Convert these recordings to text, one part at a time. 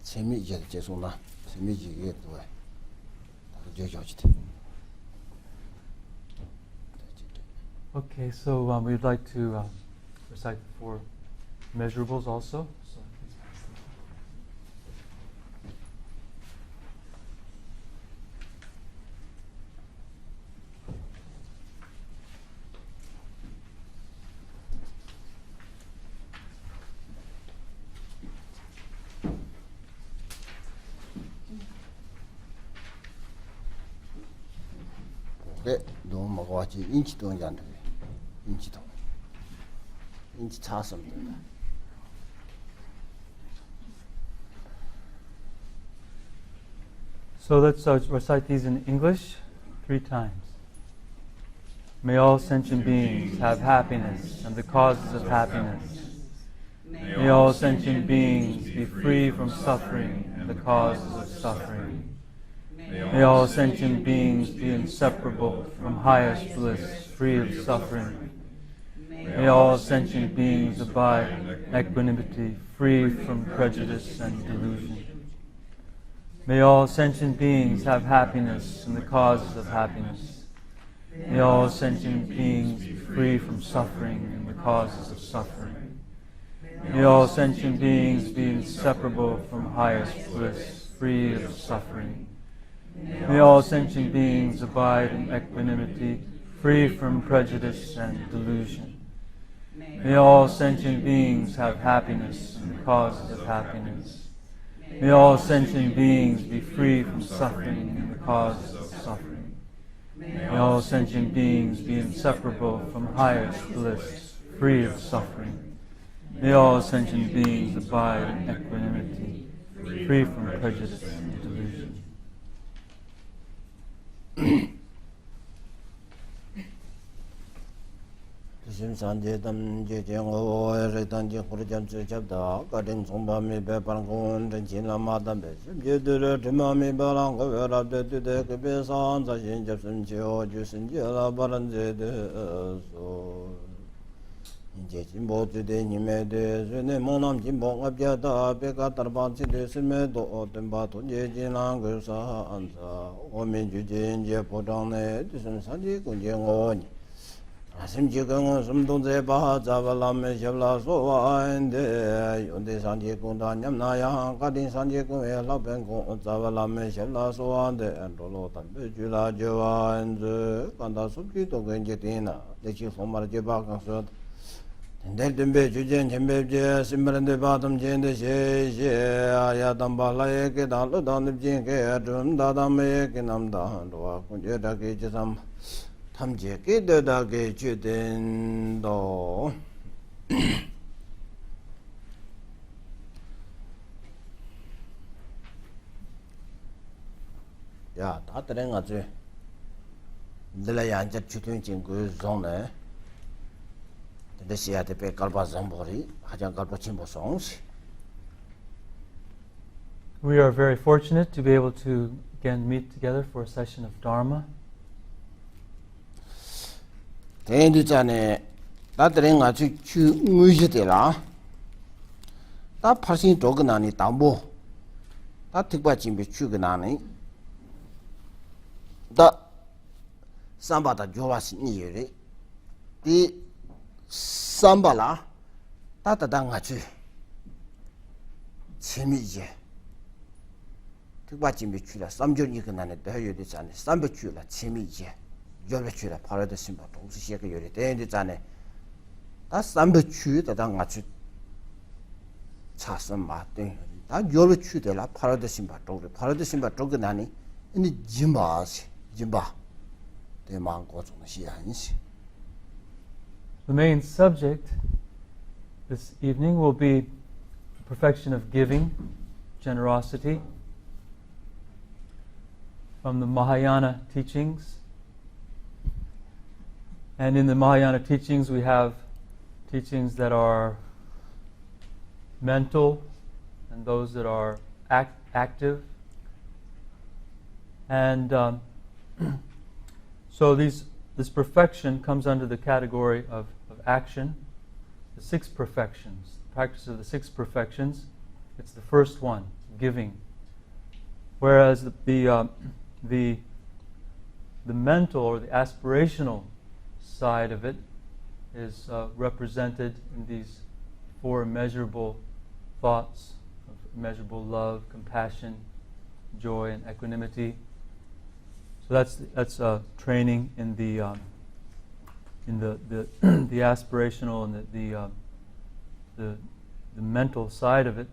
재미있게 제송나 재미있게 또 Okay, so we'd like to recite the four measurables also. So please pass them. 네, 너무 먹어야지 인치동이 안 돼. 인치동. 인치 차습니다. So let's recite these in English 3 times. May all sentient beings have happiness and the causes of happiness. May all sentient beings be free from suffering and the causes of suffering. May all sentient beings be inseparable from highest bliss, free of suffering. May all sentient beings abide in equanimity, free from prejudice and delusion. May all sentient beings have happiness and the causes of happiness. May all sentient beings be free from suffering and the causes of suffering. May all sentient beings be inseparable from highest bliss, free of suffering. May all sentient beings abide in equanimity, free from prejudice and delusion. May all sentient beings have happiness and the causes of happiness. May all sentient beings be free from suffering and the causes of suffering. May all sentient beings be inseparable from highest bliss, free of suffering. May all sentient beings abide in equanimity, free from prejudice and delusion. 심산제담 제정오 에르단지 호르잠스 잡다 가든 송밤이 배방군 진라마담 심제들의 드마미 바랑 거베라데데 그베산 자신 접순지오 주신지라 바란제데소 이제 진보주대 님에 대해서는 모남 진봉업자다 백가달반치대 스메도 어떤바 돈제진한 글사 안사 오민주진제 보장내 주선산지 군쟁오니 아심지경은 숨동제바 자발람에 협라소와인데 연대산지 군단냠나야 가딘산지 군에 라벤공 자발람에 협라소와인데 로로 담배주라 저와인즈 간다 숲기도 괜제되나 대치 소마르제바강서 덴델든베 주젠 쳔베제 심바른데 바담 젠데 셰셰 아야담발라에게 달로단입진게 둠다담에게 남다한도와 군제다게 제삼 탐제게 되다게 주된도 야 다들은 아주 늘라야 앉아 주둔진 그 존에 데시야 데페 갈바 잠보리 하장 갈바 침보송시. We are very fortunate to be able to again meet together for a session of Dharma. 대인들자네 나들은 아주 주의시되라 다 파신 조그나니 담보 다 특바진비 주그나니 다 삼바다 조와시니여리 디 삼바라 따다당 아주 재미있게 특바진비 주라 삼존이 그나네 대여되잖아 삼배 주라 재미있게 열배추라 바로도 심바 동시에 요리 대인들자네 다 삼배추에다 같이 차선 맞대 다 열배추들라 바로도 심바 동리 바로도 심바 동그 나니 이 짐바시 짐바 대망고 정시 한시. The main subject this evening will be the perfection of giving, generosity, from the Mahayana teachings. And in the Mahayana teachings, we have teachings that are mental and those that are active. And so this perfection comes under the category of action. The 6 perfections, the practice of the 6 perfections, it's the first one, giving. Whereas the mental or the aspirational side of it is represented in these four immeasurable thoughts of immeasurable love, compassion, joy, and equanimity. So that's training in the the aspirational and the mental side of it.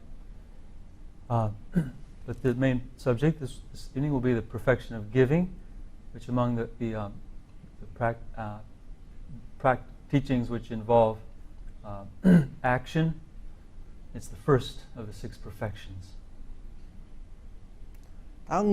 But the main subject this evening will be the perfection of giving, which among the teachings which involve action, it's the first of the 6 perfections. But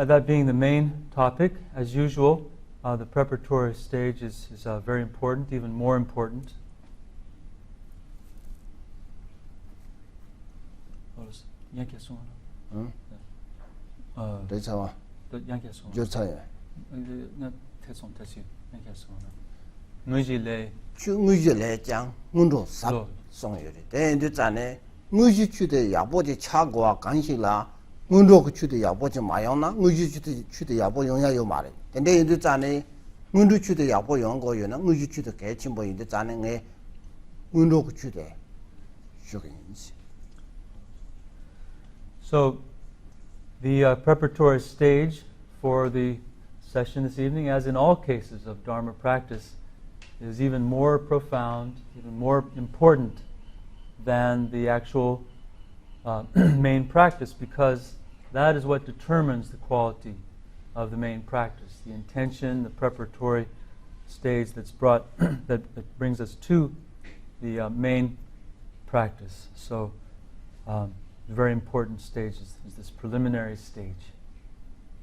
that being the main topic, as usual, the preparatory stage is very important, even more important. Mundu chude yabo je mayona nguji chude yabo yongya yo mare tende indu zane mundu chude yabo yonggo yo na nguji chude ge chimbo indu zane nge mundu chude shugins. So the preparatory stage for the session this evening, as in all cases of Dharma practice, is even more profound, even more important than the actual main practice, because that is what determines the quality of the main practice. The intention, the preparatory stage that's brought that brings us to the main practice. So the very important stage is this preliminary stage.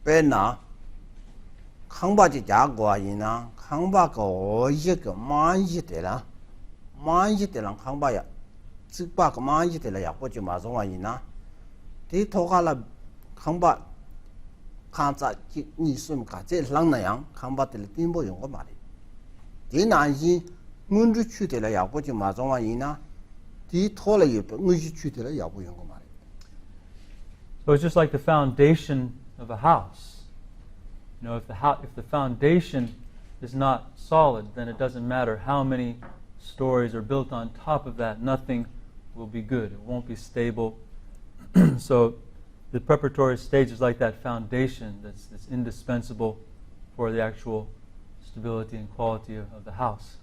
Pena Khangba ji jagwa yina Khangba ko oje ko manji tela Khangba ya Zikba ko manji tela ya pochi ma zongwa yina Ti tokala Khangba Khanza ji ni sum ka je lang na yang Khangba tela timbo yong ko mari Ti nan yi ngunju chu tela ya pochi ma zongwa yina Ti tola yu ngunju chu tela ya po yong ko mari. So it's just like the foundation of a house. You know, if the foundation is not solid, then it doesn't matter how many stories are built on top of that. Nothing will be good. It won't be stable. So the preparatory stage is like that foundation that's indispensable for the actual stability and quality of the house.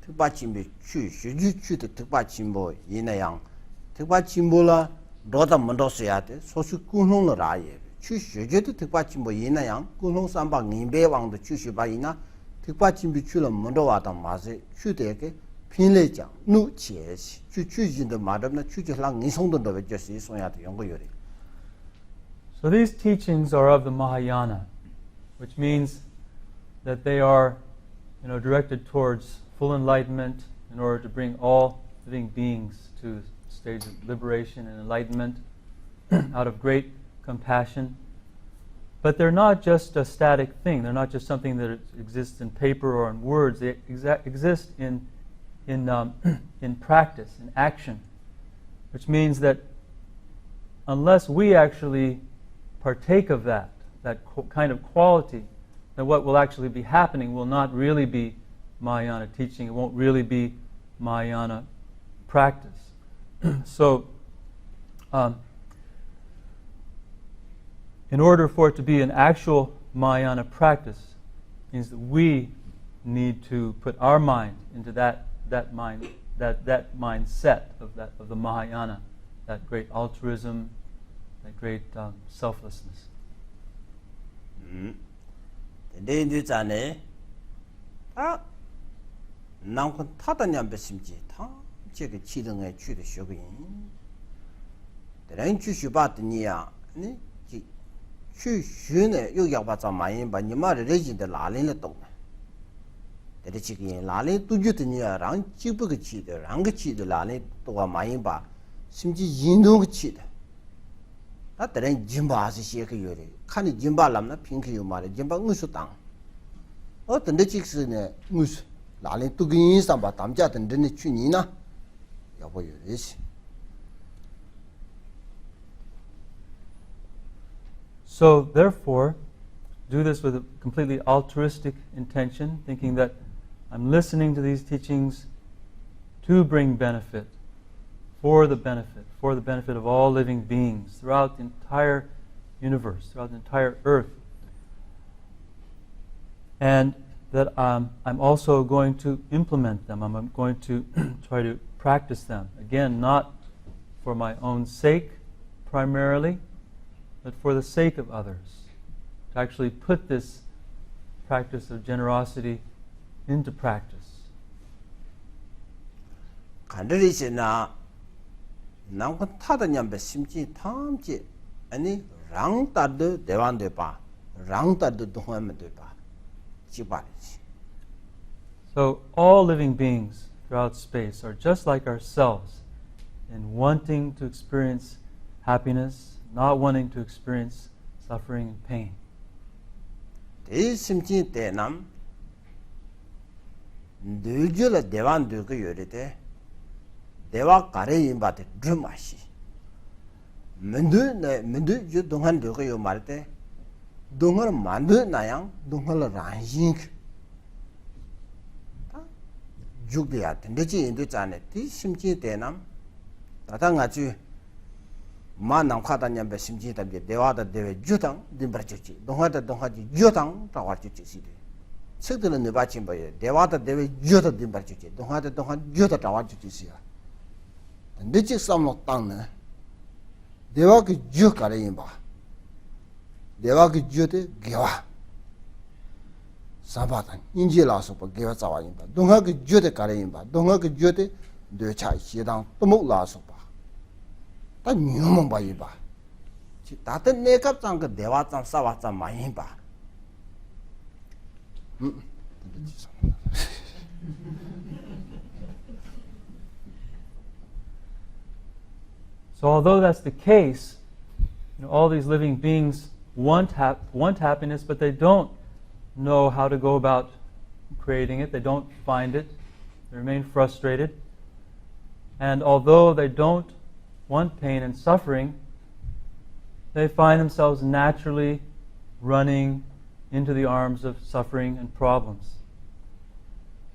특바침비 추슈주추의 특바침보 이내양 특바침보라 로다 먼저서야 돼 소수 군홍을 아예 추슈주의 특바침보 이내양 군홍 삼박 님배왕도 추슈바이나 특바침비 추를 먼저 와다 마세 추대게 핀레장 누치에시 추추진의 말은 추주랑 인성도 외져서 소야 돼 연구요리. So these teachings are of the Mahayana, which means that they are, directed towards full enlightenment in order to bring all living beings to a stage of liberation and enlightenment out of great compassion. But they're not just a static thing. They're not just something that exists in paper or in words. They exist in practice, in action, which means that unless we actually partake of that kind of quality, then what will actually be happening will not really be Mahayana teaching. It won't really be Mahayana practice. So, in order for it to be an actual Mahayana practice, means that we need to put our mind into that mindset of the Mahayana, that great altruism, that great selflessness. Nangchen Adeu besimji ta jege qidenge qu de xuyin de ren qu xu ba de ni ya ni ji qu xu ne yu ya ba zang ma yin ba ni ma de jin de la lin le dong Dere chiki lale tuju tenya rang chibu ke chi de rang ke chi de lale towa mayin ba simji yindong ke chi de. Ta dere jimba asi xie ke yore. Khani jimba lamna pink yu ma le jimba ngusu tang. O dende chiksi ne ngusu lale tugu yin samba tamja dende ne chu ni na yabo yore si. So therefore, do this with a completely altruistic intention, thinking that I'm listening to these teachings to bring benefit, for the benefit of all living beings throughout the entire universe, throughout the entire earth. And that I'm also going to implement them. I'm going to try to practice them. Again, not for my own sake primarily, but for the sake of others. To actually put this practice of generosity into practice. 간들이시 나 남건 타다냠베 심지 탐지 아니 랑따드 대완데 봐 랑따드 동하면데 봐 지바리지. So all living beings throughout space are just like ourselves in wanting to experience happiness, not wanting to experience suffering and pain. 대 심지 대남 늘줄 대완 들고 요리대 대와 가래 임바데 드마시 mendu yu dongan do yo marte dongar mandu nayang dongal ranjing ta jugya tendeji indu chane ti simji denam tata ngachu manang khada nyambe simji tabje dewada dewe jutang dimbarchuchi donghada donghaji jutang tawarchuchi side sekdele ne bachim baye dewada dewe juta dimbarchuchi donghada dongha juta tawarchuchi sia tendeji samlo tangna देवा की जो करे बा देवा की जो ते Geva साबातन इंजे lasso पर गेवा चावा बा दोंगा की जो ते करे बा दोंगा की जो ते दो छा सिदां तमो लासो बा ता न्यूम बा बा छि ताते नेकप चांग के देवा चांग सावा चांग माई बा So although that's the case, all these living beings want happiness, but they don't know how to go about creating it. They don't find it. They remain frustrated. And although they don't want pain and suffering, they find themselves naturally running into the arms of suffering and problems.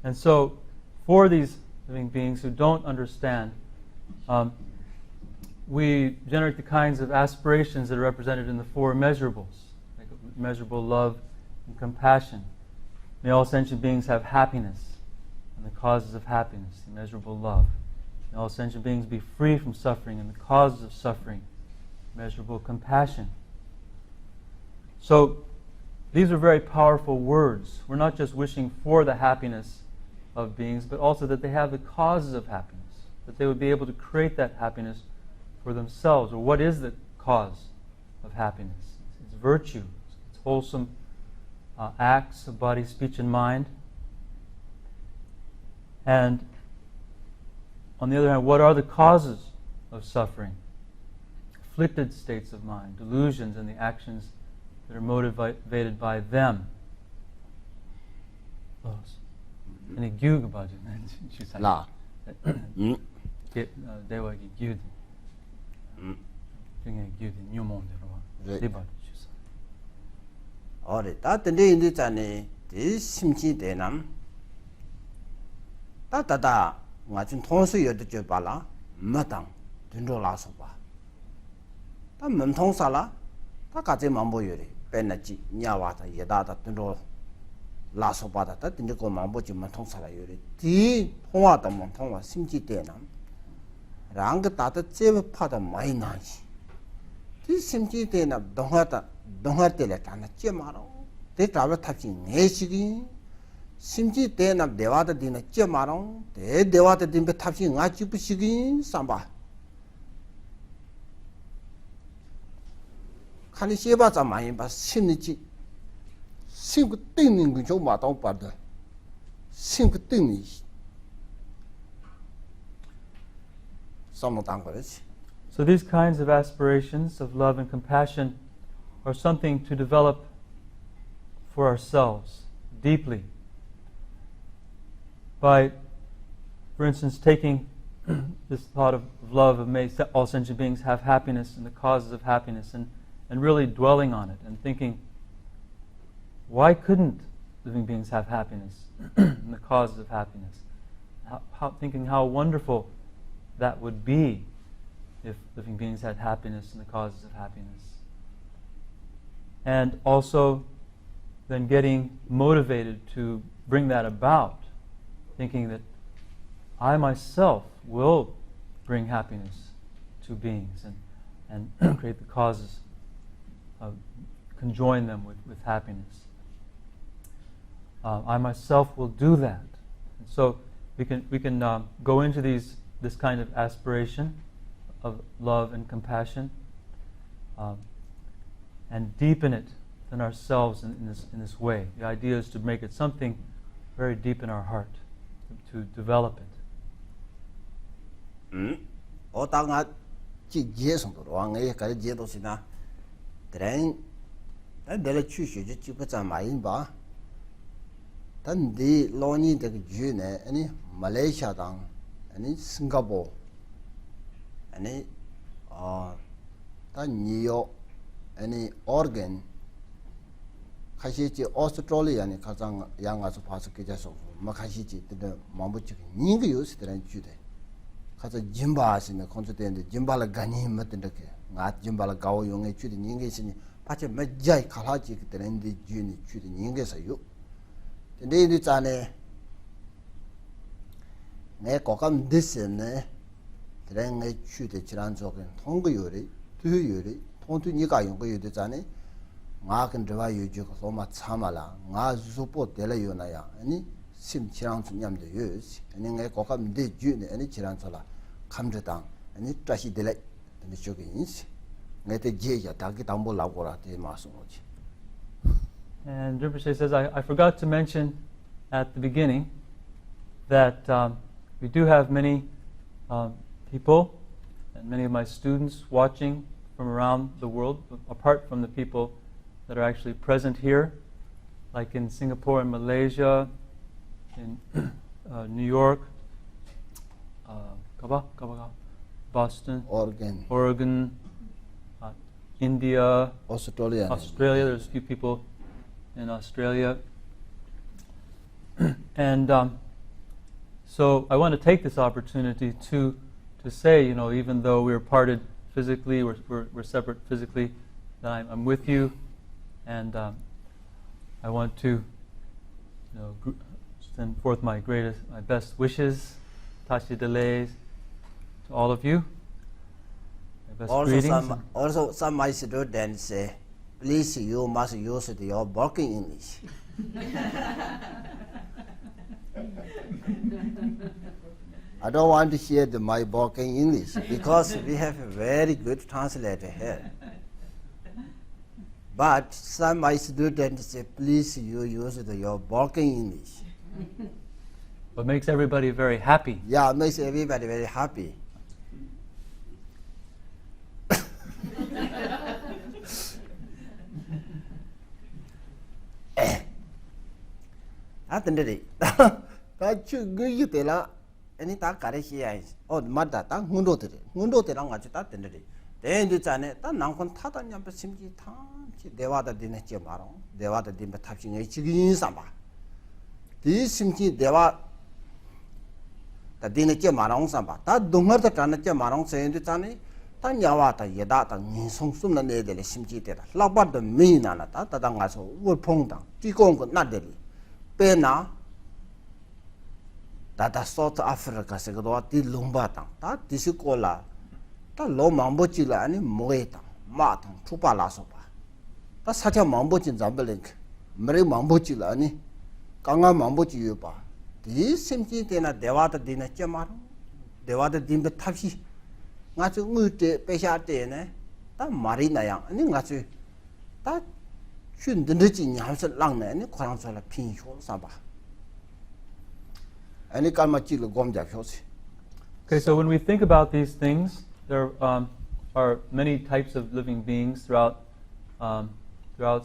And so, for these living beings who don't understand, we generate the kinds of aspirations that are represented in the four measurables, like measurable love and compassion. May all sentient beings have happiness and the causes of happiness, immeasurable love. May all sentient beings be free from suffering and the causes of suffering, immeasurable compassion. So these are very powerful words. We're not just wishing for the happiness of beings, but also that they have the causes of happiness, that they would be able to create that happiness for themselves. Or what is the cause of happiness? It's virtue, it's wholesome acts of body, speech, and mind. And on the other hand, what are the causes of suffering? Afflicted states of mind, delusions, and the actions that are motivated by them. Any gyug about it? La. Dewa gyug. 어레 따뜻해 인도 자네 대 심지 대남 따따다 맞은 통수 여도 줘 봐라 마당 든로라서 봐다 멈통사라 다 가지 만보여리 빼나지 냐와다 예다다 든로 라서 봐다 다 든고 만보지 멈통사라 요리 디 통화다 멈통화 심지 대남 랑가 따다 제베 파다 많이 나지 디 심지 대남 동화때래 다나 째마로 대 잡아 탑지 내시기 심지 대남 대와다 디나 째마로 대 대와다 딘베 탑지 nga지 부시기 삼바 칸이 셰바자 많이 봐 심리지 심고 땡는 거 좀 마다 빠다 싱크 뜸이 삼노당 거지. So these kinds of aspirations of love and compassion are something to develop for ourselves deeply by, for instance, taking this thought of love, of may all sentient beings have happiness and the causes of happiness, and really dwelling on it and thinking, why couldn't living beings have happiness and the causes of happiness? Thinking how wonderful that would be if living beings had happiness and the causes of happiness. And also then getting motivated to bring that about, thinking that I myself will bring happiness to beings and create the causes, conjoin them with happiness. I myself will do that. And so we can go into this kind of aspiration of love and compassion, and deepen it in ourselves in this way. The idea is to make it something very deep in our heart, to develop it. 어당아 지제성도 왕의 가지 제도시나 드레인 내가 취시지 지부자 많이 봐. 단디 로니 되게 주네 아니 말레이시아당 아니 싱가포르 아니 단 뉴욕 아니 오레곤 가시지 오스트레일리아니 가장 양아서 봐서 계셔서 막 가시지 근데 마음부터 니가 요스들은 주대 가서 짐바시네 콘서트인데 짐바라 가니 맞던데 나 짐바라 가오 용에 주대 니가 있으니 파체 몇자이 갈하지 그때는데 주니 주대 니가서요 근데 이 자네 내 고감 됐네 드랭에 주대 지난 적은 통거요리 두요리 통도 니가 용거 요되잖아요 나 근데와 유주고 소마 참아라 나 주소포 될려요나야 아니 심치랑 중념도 요시 아니 내 고감 돼 주네 아니 지란서라 감저당 아니 다시 될래 근데 저기 인시 내때 제야 다기 담보 라고라 돼 마스모지. And Rinpoche says, I forgot to mention at the beginning that we do have many people and many of my students watching from around the world, apart from the people that are actually present here, like in Singapore and Malaysia, in New York, Boston, Oregon, India, Australia. There's a few people in Australia. And so I want to take this opportunity to say, even though we're parted physically, we're separate physically, that I'm with you, and I want to send forth my best wishes, tashi delays, to all of you. My best greetings. Some my students say, please, you must use your working English. I don't want to hear my working English because we have a very good translator here. But some my students say, please, you use your working English. What makes everybody very happy. Yeah, it makes everybody very happy. 아든데 다 죽이 되라 아니 다 가르치야 맞다 다 훈도들랑 같이 다 된데 대인들 전에 다 남건 타던 냠바 심지 타 대화다 되네지 말어 대화다 되면 탑신의 지긴 삼바 이 심지 대화 다 되네지 말어 삼바 다 동어다 전에 말어 세인들 전에 다 야와다 예다다 인성숨나 내들 심지 되다 라바도 미나나 다당 가서 월풍당 뛰고 거 나들이 pena data South Africa segdo ti lumbatang ta disikola ta lo mambochi la ani moeta matang chupa la sopa ta sacha mambochi zambeling mre mambochi la ani kanga mambochi yopa di simchi tena dewata dina chemaro dewata dimbe tabsi ngachu ngute pesha tene ta marina yang ani ngachu ta 춘든지 냐서 랑네 니 과랑서라 핀쇼 사바 Any karma chilo gomja pyosi. Okay, so when we think about these things, there are many types of living beings throughout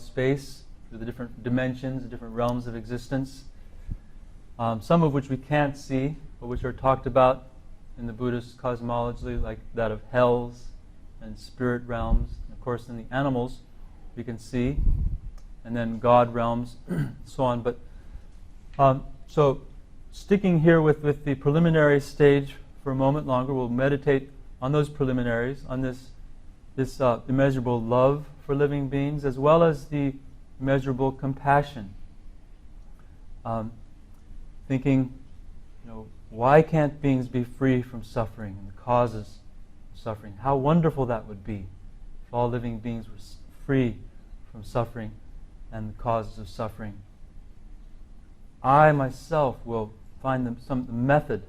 space, through the different dimensions, the different realms of existence. Some of which we can't see, but which are talked about in the Buddhist cosmology, like that of hells and spirit realms. And of course, in the animals, we can see, and then God realms, so on. But so, sticking here with the preliminary stage for a moment longer, we'll meditate on those preliminaries, on this immeasurable love for living beings, as well as the immeasurable compassion. Thinking, why can't beings be free from suffering and the causes of suffering? How wonderful that would be if all living beings were free from suffering and the causes of suffering. I myself will find some method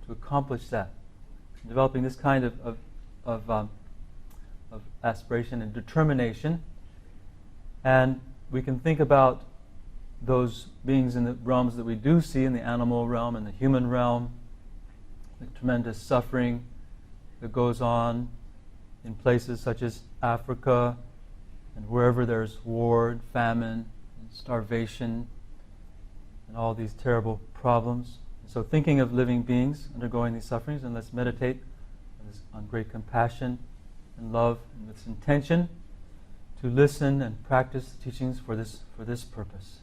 to accomplish that, developing this kind of aspiration and determination. And we can think about those beings in the realms that we do see, in the animal realm and the human realm, the tremendous suffering that goes on in places such as Africa and wherever there's war and famine and starvation and all these terrible problems. So thinking of living beings undergoing these sufferings, and let's meditate on great compassion and love, and with intention to listen and practice the teachings for this purpose.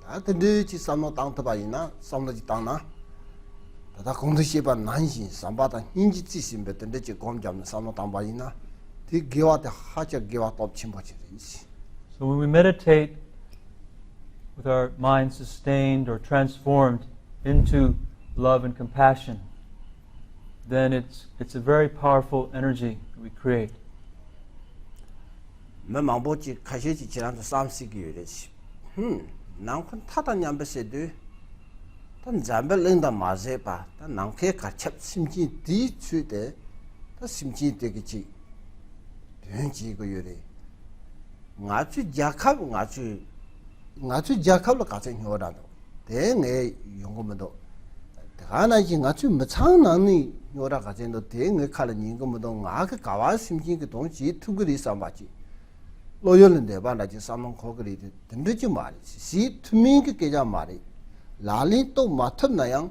Atende chi samno tang taba ina, samno chi tang na. Tata kongdo sheba nanshin, sambata hinji tsi simbe tende chi gomjam samno tang ba ina. Ti gewa te hacha gewa top chimbo chi rinsi. So when we meditate with our mind sustained or transformed into love and compassion, then it's a very powerful energy that we create. Me mangbo chi kashe chi chiran to samsi gi yure chi. Nangchen Adeu Rinpoche do, tan zambe lengda ma ze ba, tan nangke ka chep simji di chu de, ta simji de gi chi. Den ji go yure. Nga chu jakab nga chu jakab la ka chen hyo da do. De nge yong go me do. Da na ji nga chu me chang nang ni hyo da ka chen do de nge ka la ning go me do nga ka wa simji ge dong ji tu gu ri sam ba ji. loyal de ba na ji samong khogri de dinde ji mari si thmi ke ja mari lali to matham na yang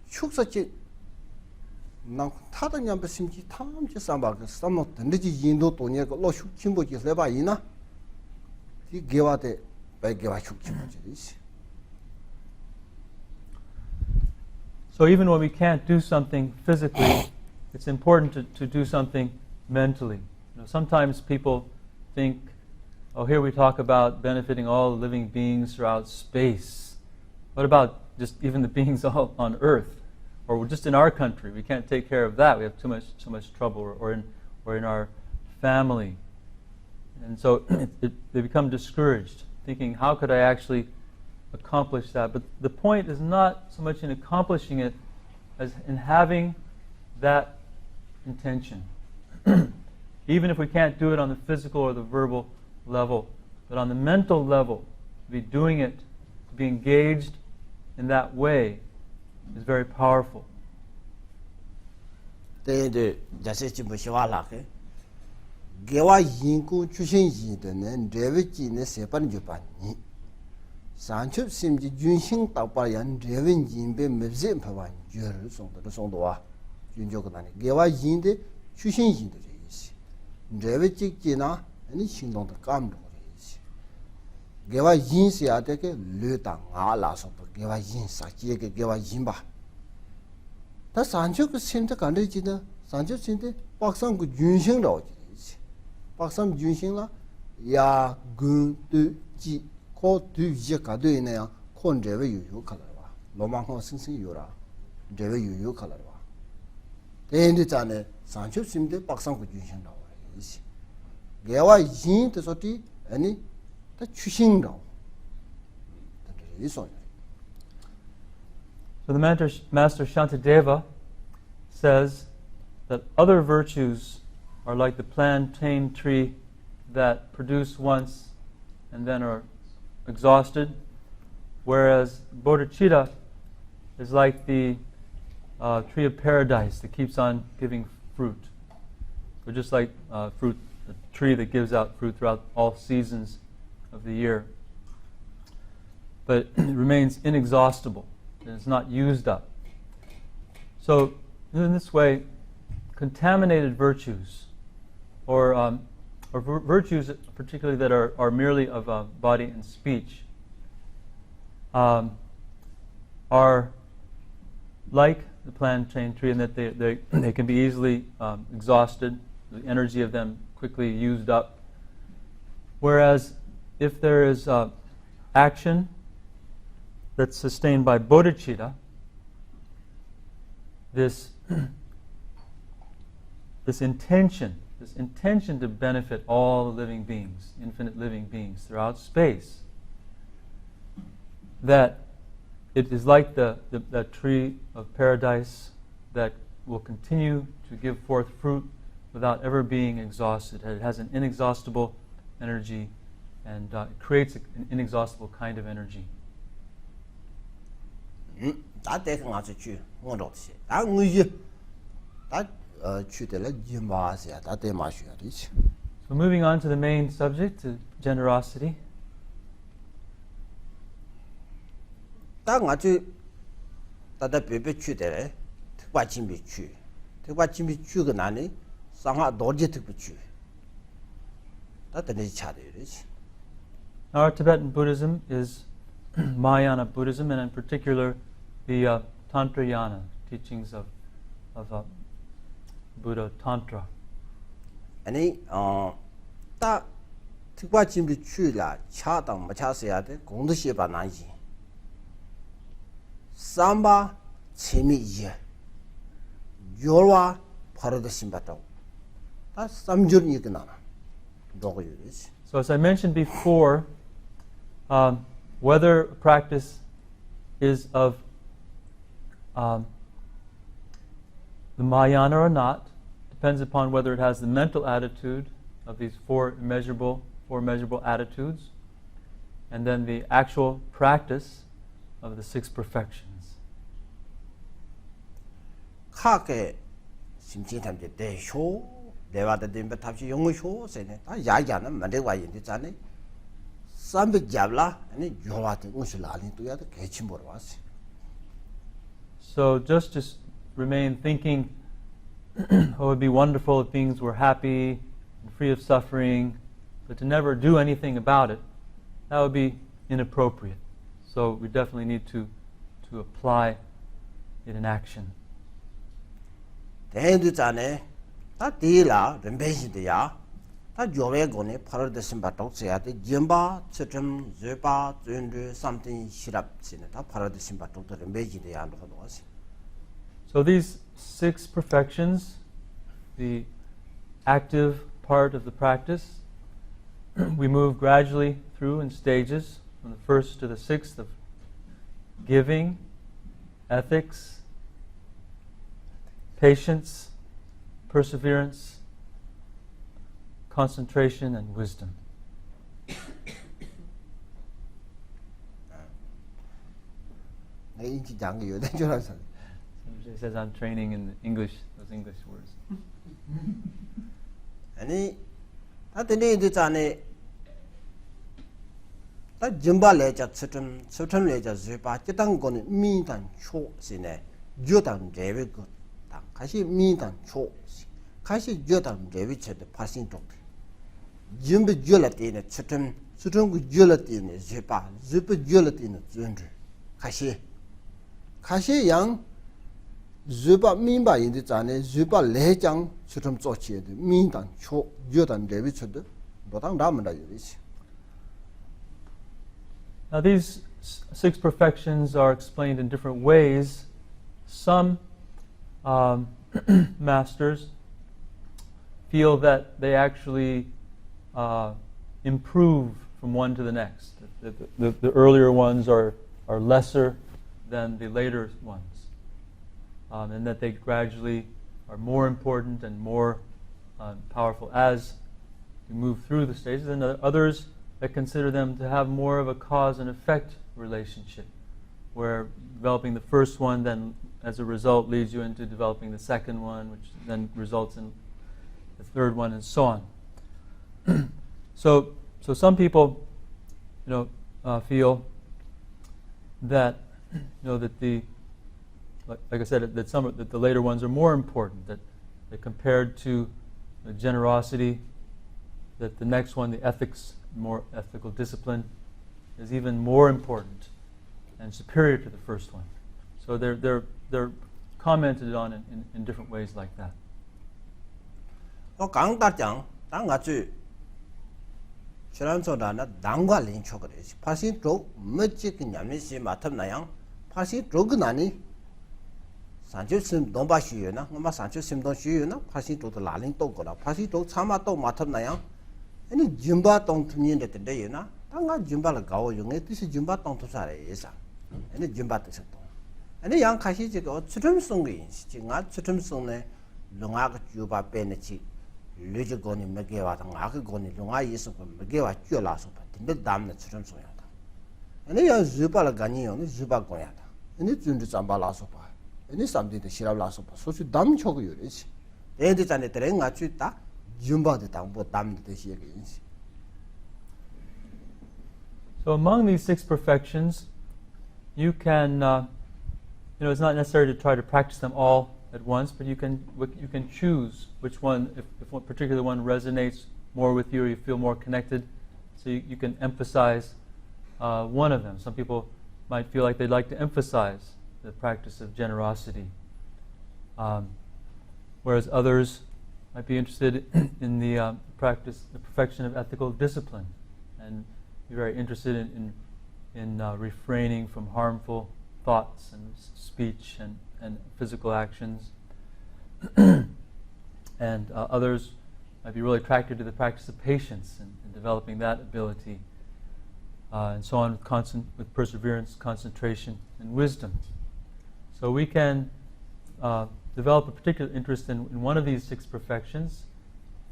chuksa chi nang 타던 냠 심지 탐지 삼바가 삼모 던지 인도 돈이 거 로슈 침보지 해봐 이나 이 개와데 배개와 축침보지. So even when we can't do something physically, it's important to do something mentally. Sometimes people think, oh, here we talk about benefiting all living beings throughout space. What about just even the beings all on Earth? Or just in our country, we can't take care of that. We have too much trouble, or in our family, and so they become discouraged, thinking, "How could I actually accomplish that?" But the point is not so much in accomplishing it as in having that intention. Even if we can't do it on the physical or the verbal level, but on the mental level, to be doing it, to be engaged in that way, is very powerful. The just Bushwalake Gewa Yinku Chushin Yin and David Jin Sepan Japan. Sancho seemed Junshin Tapayan, Devin Jimbe Mezim Pavan, Jurus on the Sondoa, Junjokan, Gewa Yin de Chushin Yin. David Jina and Shin on the Kham. Gewa Yin Siateke, Lutang, Alas of Gewa Yin Saki, Gewa Jimba. 다 산초그 센터 간데지나 산초 센터 박상구 윤싱로 박상 윤싱라 야 근드지 코드지 가도이네야 콘제베 유유 칼라와 로망호 승승 유라 제베 유유 칼라와 대인데 자네 산초 심데 박상구 윤싱로 이시 개와 인도 소티 아니 다 추싱로 이소. So the Master Shantideva says that other virtues are like the plantain tree that produce once and then are exhausted, whereas bodhicitta is like the tree of paradise that keeps on giving fruit. So just like fruit, a tree that gives out fruit throughout all seasons of the year, but it remains inexhaustible. And it's not used up. So, in this way, contaminated virtues, or virtues particularly that are merely of body and speech, are like the plantain tree in that they can be easily exhausted, the energy of them quickly used up. Whereas, if there is action that's sustained by bodhicitta, this intention to benefit all living beings, infinite living beings throughout space, that it is like that tree of paradise that will continue to give forth fruit without ever being exhausted. It has an inexhaustible energy, and it creates an inexhaustible kind of energy. So moving on to the main subject, to generosity. Our Tibetan Buddhism is Mahayana Buddhism, and in particular the Tantrayana, teachings of Buddha Tantra. Any ta Tikwa Chimbi Chula, Chatang Machasiate, Gondoshiba Nanji Samba Chimi Ye Yorwa Paradishimbato. That's some journey you can dog. So, as I mentioned before, whether practice is of the Mahayana or not depends upon whether it has the mental attitude of these four measurable attitudes, and then the actual practice of the six perfections. Kake Simchitam de Desho, Leva the Dimba Tapsi Young Show, saying, Yayana, Madewa in the Zane, Sambi Javla, and Joat Unsulani to the Kachimbo was. So just to remain thinking, oh, it would be wonderful if things were happy and free of suffering, but to never do anything about it, that would be inappropriate. So we definitely need to apply it in action. Then the Zane, that dealer, the Benchen Chimé Tulku, part of the Simbatok, the Jimba, Zhechen, Zepa, Zundu, something shirap, that part of the Simbatok, the Benchen Chimé. So these 6 perfections, the active part of the practice, we move gradually through in stages, from the 1st to the 6th of giving, ethics, patience, perseverance, concentration, and wisdom. Somebody says I'm training in English, those English words. And that Jimba ledger, certain ledger, Zepa, Chitang gone mean and cho, sine, Jotan, very good. Kashi mean and cho, Kashi Jotan, very the passing talk. Jimba gelatin, certain gelatin, Zepa, Zupa gelatin, Zundri. Kashi young Zuba mean by in the Zane, Zuba lejang, certain zochi, mean and cho, Jotan, David, but I'm Ramada. Now these 6 perfections are explained in different ways. Some masters feel that they actually improve from one to the next. The earlier ones are lesser than the later ones, and that they gradually are more important and more powerful as you move through the stages. And others that consider them to have more of a cause and effect relationship, where developing the first one then as a result leads you into developing the second one, which then results in the third one, and so on. So some people, feel that, that the, like I said, that the later ones are more important. That compared to the generosity, that the next one, the ethics, more ethical discipline, is even more important and superior to the first one. So they're commented on in different ways like that. Any Jimba don't to mean that the day, Tanga Jimba Gao, you get this Jimba don't to Sare, any Jimba to Sato. And the young Kashi go, Sutum Sungi, Stinga, Sutum Sune, Lunga Juba Benechi, Lugoni, Megeva, and Akagoni, Lunga is of Megeva, Julas, but the dam that Sutum Soyata. And the young Zuba Ganion, Zuba Goyata, and it's in the Zambala Sopa, and it's something the Shira Lasopa, so to damn choke you is. They ended on the terrain at Chuta. So among these 6 perfections, you can, it's not necessary to try to practice them all at once, but you can choose which one, if one particular one resonates more with you or you feel more connected, so you can emphasize one of them. Some people might feel like they'd like to emphasize the practice of generosity, whereas others might be interested in the perfection of ethical discipline, and be very interested in refraining from harmful thoughts and speech and physical actions. And others might be really attracted to the practice of patience and developing that ability, and so on, with perseverance, concentration, and wisdom. So we can develop a particular interest in one of these 6 perfections.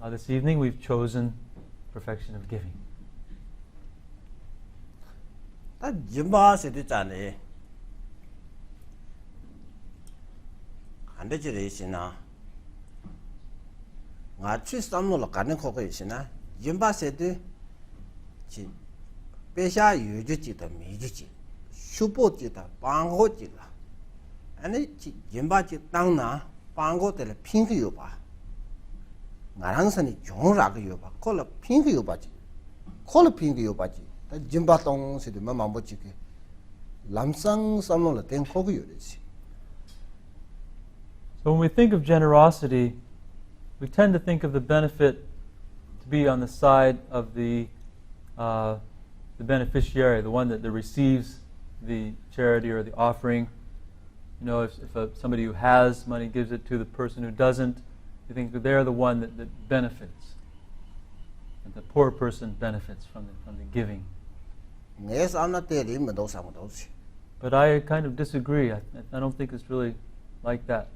This evening we've chosen perfection of giving. That Jimba Siditane and the Jerisina nga chu samlo la kan ko ko isina jimba se de chi pesha yu ju chi da mi ju chi shupo chi da bang ho chi la ani chi jimba chi tang na bang go de la ping yu ba ngarang san ni jong ra ge yu ba ko la ping yu ba chi ko la ping yu ba chi da jimba tong se de ma mo chi ke lamsang samlo la ten ko yu de chi. So when we think of generosity, we tend to think of the benefit to be on the side of the beneficiary, the one that receives the charity or the offering. You know, if somebody who has money gives it to the person who doesn't, you think that they're the one that benefits. And the poor person benefits from the giving. But I kind of disagree. I don't think it's really like that.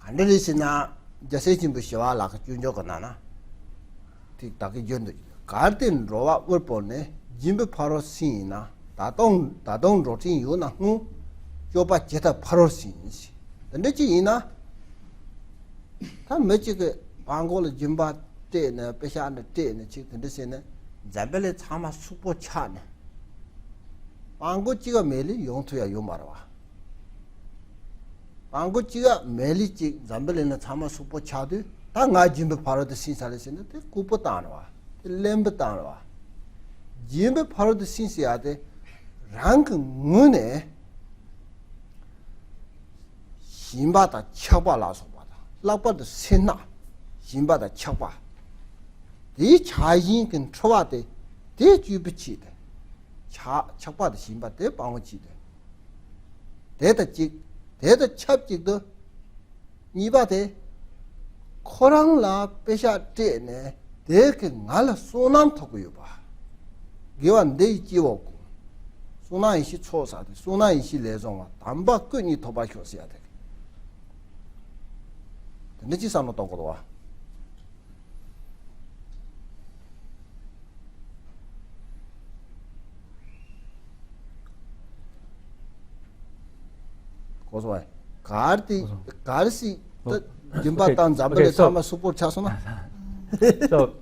안들리시나 자세진 부시와 라가 준조거나나 틱타기 준도 가르틴 로와 월본네 짐베 파로 시나 다동 로틴 요나 후 요바 제타 파로 시니 근데 지이나 다 매지게 방고를 짐바 때네 배샤네 때네 지 근데 세네 잡벨에 참아 수보 차네 방고 지가 매리 용토야 요 말아 방고치가 멜리치 잠벨에나 참아 수포 차드 다 나짐베 파로드 신사레스는데 쿠포 따노와 렘베 따노와 짐베 파로드 신시야데 랑크 문에 신바다 쳐봐라서 봐다 라빠도 신나 신바다 쳐봐 이 차인근 초와데 대주비치데 차 쳐봐도 신바데 방고치데 대다지 대다 찹직도 이바데 코랑라 빼샤 때네 대게 날 소남 타고요 봐 기완 내 지워고 소나이시 초사데 소나이시 레종와 담바 끈이 도바효스야 돼 근데 지산로 떠고도 와 고소해 가르시 짐바탄 잡을 참아 수포 차소나. So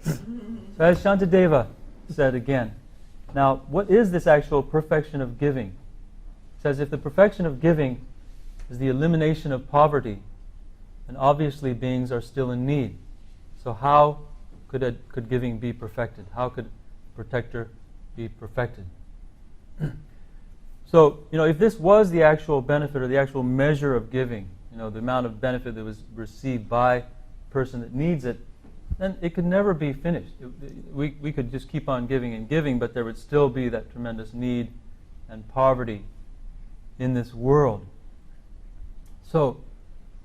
as Shantideva said again, now what is this actual perfection of giving? It says if the perfection of giving is the elimination of poverty, then obviously beings are still in need. So how could giving be perfected? How could protector be perfected? So, you know, if this was the actual benefit or the actual measure of giving, you know, the amount of benefit that was received by a person that needs it, then it could never be finished. We could just keep on giving and giving, but there would still be that tremendous need and poverty in this world. So,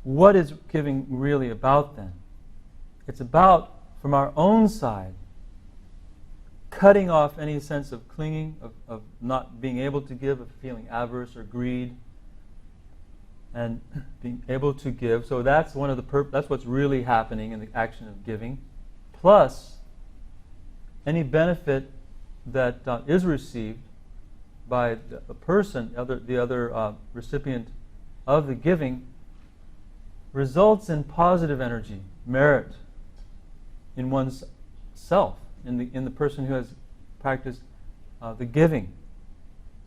what is giving really about then? It's about, from our own side, cutting off any sense of clinging, of not being able to give, of feeling avarice or greed, and being able to give. So that's one of that's what's really happening in the action of giving. Plus, any benefit that is received by the person, the other recipient of the giving, results in positive energy, merit in one's self. In the person who has practiced the giving.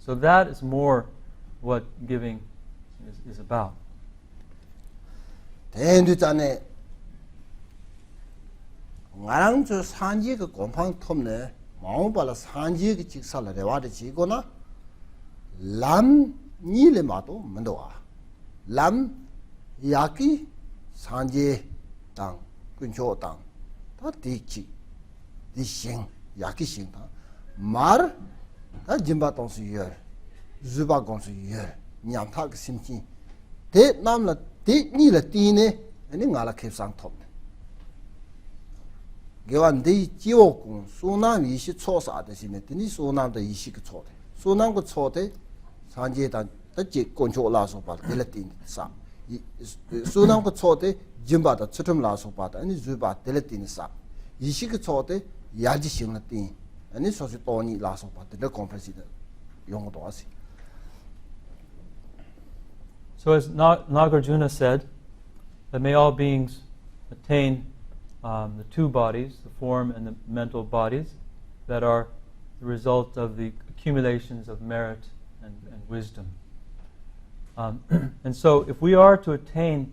So that is more what giving is about. 대인도잖에 나랑저 산지가 곰팡 톱네 마음발라 산지가 직살을 해와도 지고나 람 니레마도 문도와 람 야키 산지 땅 근초 땅다 디치 디싱 야키 싱다 말 다 짐바 동수여 zuba gonsu여 냠탁 심지 대 남라 대 니라 띠네 아니 나라 캡상 톱 개완데 지오군 소남 이시 초사듯이네 드니 소남도 이시그 초대 소남고 초대 산지에다 덕지 곤초라서 봐 델레틴 사 소남고 초대 짐바다 처tum라서 봐다 아니 zuba 델레틴 사 이시그 초대 야지 싱라띠 아니 소시 돈이 라서 봐 델레 컴프레시드 용어도 하시. So as Nagarjuna said, that may all beings attain the two bodies, the form and the mental bodies, that are the result of the accumulations of merit and wisdom. And so if we are to attain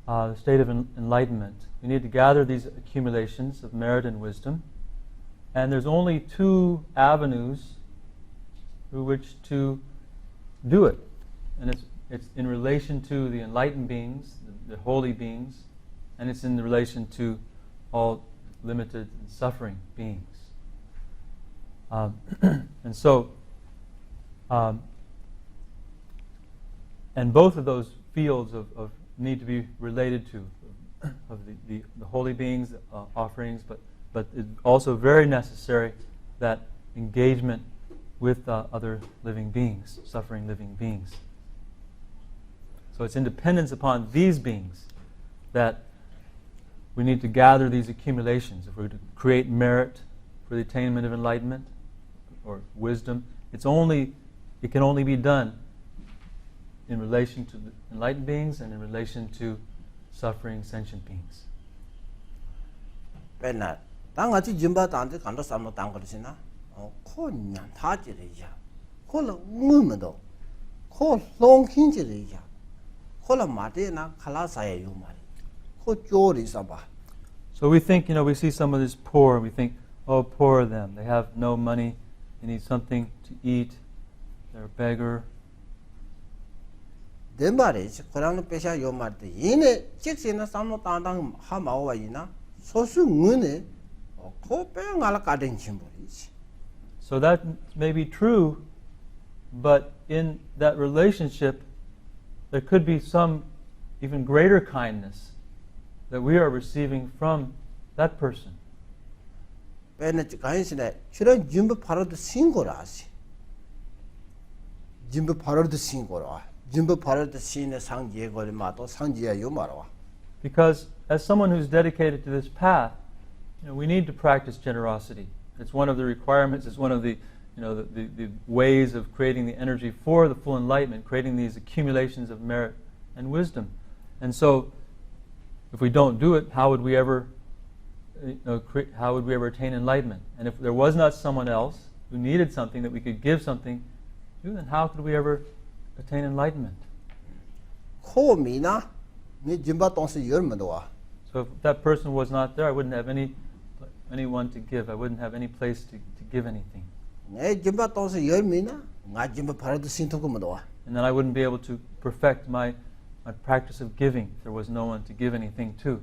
the state of enlightenment, we need to gather these accumulations of merit and wisdom. And there's only two avenues through which to do it. And it's in relation to the enlightened beings, the holy beings, and it's in relation to all limited and suffering beings. And so, and both of those fields of need to be related to, of the holy beings, offerings, but it's also very necessary that engagement with other living beings, suffering living beings. So it's in dependence upon these beings that we need to gather these accumulations. If we're to create merit for the attainment of enlightenment or wisdom, it can only be done in relation to the enlightened beings and in relation to suffering sentient beings. Benna, 당아지 짐바 단데 간도 삼노 당거리시나? 코냐 타지리야. 콜라 무무도. 코 롱킨지리야. 콜라 마데나 칼라사야 요마리. 코 쪼리 사바. So we think, we see some of this poor, and we think, oh, poor them. They have no money. They need something to eat. They're a beggar. 덴바리 코랑노 페샤 요마데 이네 직세나 삼노 당당 하마와이나 소수 응은에 코페응알 가든 침보리지. So that may be true, but in that relationship there could be some even greater kindness that we are receiving from that person. 베네치 가인시네 주로 짐부 파로드 신고라시. 짐부 파로드 신고라. Because as someone who's dedicated to this path, we need to practice generosity. It's one of the requirements. It's one of the ways of creating the energy for the full enlightenment, creating these accumulations of merit and wisdom. And so, if we don't do it, how would we ever attain enlightenment? And if there was not someone else who needed something that we could give something to, then how could we ever attain enlightenment? So if that person was not there, I wouldn't have anyone to give. I wouldn't have any place to give anything. And then I wouldn't be able to perfect my practice of giving if there was no one to give anything to.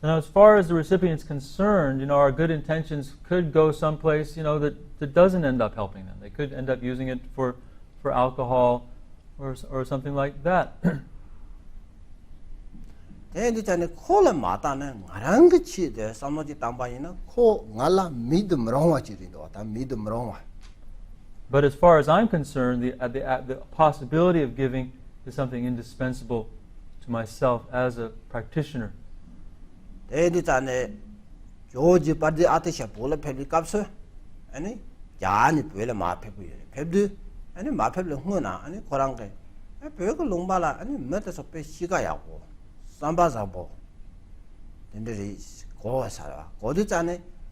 And as far as the recipient's concerned, our good intentions could go someplace, that doesn't end up helping them. They could end up using it for alcohol or something like that. But as far as I'm concerned, the possibility of giving is something indispensable to myself as a practitioner.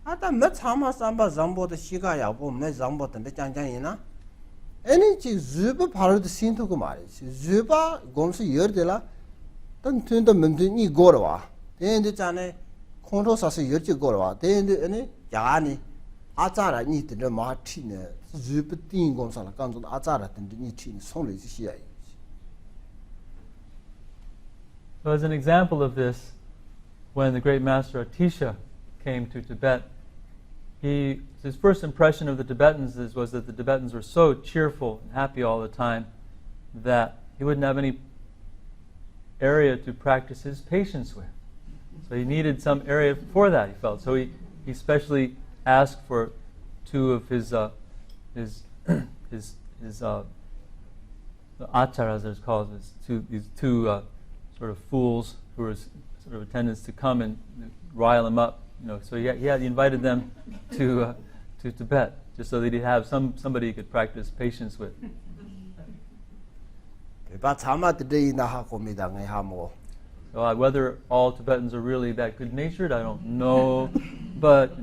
아따 몇 참아 삼바 잠보도 시가야고 몇 잠보던데 짱짱이나 에너지 즈바 바로도 신토고 말이지 즈바 곰스 열들라 단 튼도 멘드니 고러와 데인데 자네 콘로사스 열지 고러와 데인데 아니 야니 아자라 니들 마티네 즈바 띵 곰사라 간도 아자라 든데 니티 손리지 시야이. So as an example of this, when the great master Atisha came to Tibet, his first impression of the Tibetans was that the Tibetans were so cheerful and happy all the time that he wouldn't have any area to practice his patience with. So he needed some area for that, he felt. So he specially asked for two of his acharas, as it's called, these two sort of fools who were sort of attendants to come and rile him up. So he invited them to Tibet, just so that he'd have somebody he could practice patience with. So whether all Tibetans are really that good-natured, I don't know, but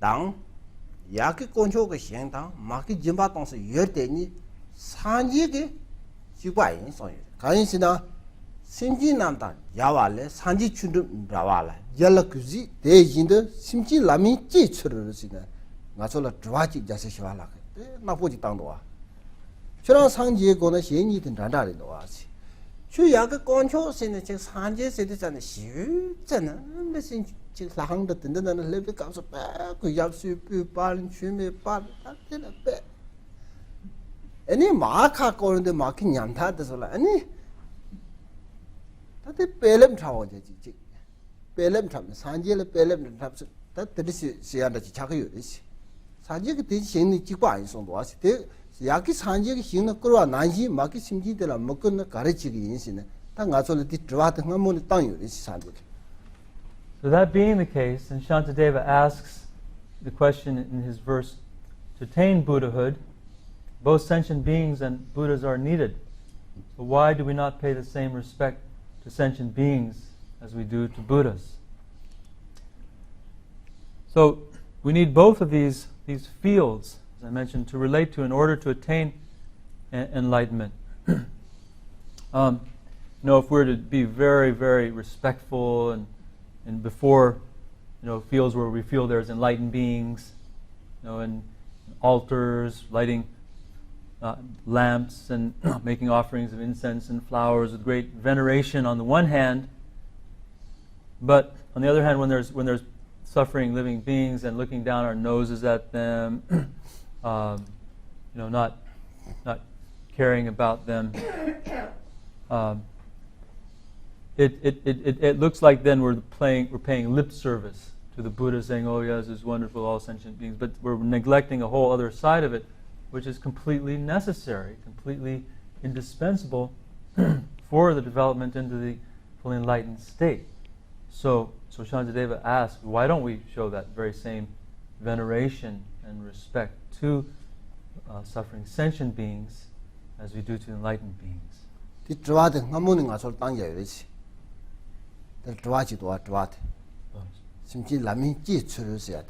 Dang, Yaki Concho Shen Dang, Maki Jimba Tons Yurteni, Sanji Chibai, so Kansina, Sinji Nanta, Yawale, Sanji Chundum Rawala, Yalakuzi, Dejinda, Simji Lami Chichurusina, Nasola Drubchen Jasishwala, Napuji Tandoa. Chura Sanji gonna Shen it in Randari Noasi. Chu Yaka Concho sent the Sanji citizen, Shu, and the Sinji. Lhateng the Live comes back, Yapsu, Palpung Khenpo Karten Rinpoche. Any marker calling the marking Yanta, any that the Pelem Tower, Pelem Trap, Sanjil Pelem Traps, that the Sia the Chaku is. Sanjik did sing the Chipa in some was it. Yaki Sanjik Shin Kura Nanji, Maki Simji de la Mokuna Karachi incident, Tangaso the Drubchen Karnor Rinpoche is Sanjik. So that being the case, and Shantideva asks the question in his verse, to attain Buddhahood, both sentient beings and Buddhas are needed. So why do we not pay the same respect to sentient beings as we do to Buddhas? So we need both of these fields, as I mentioned, to relate to in order to attain enlightenment. If we're to be very, very respectful and before, fields where we feel there's enlightened beings, and altars, lighting lamps and making offerings of incense and flowers with great veneration on the one hand, but on the other hand, when there's suffering living beings and looking down our noses at them, not caring about them. It looks like then we're paying lip service to the Buddha, saying, "Oh yes, it's wonderful, all sentient beings," but we're neglecting a whole other side of it, which is completely necessary, completely indispensable for the development into the fully enlightened state. So Shantideva asks, why don't we show that very same veneration and respect to suffering sentient beings as we do to enlightened beings? The Drubchen Karnor Simply Lami Chichurus.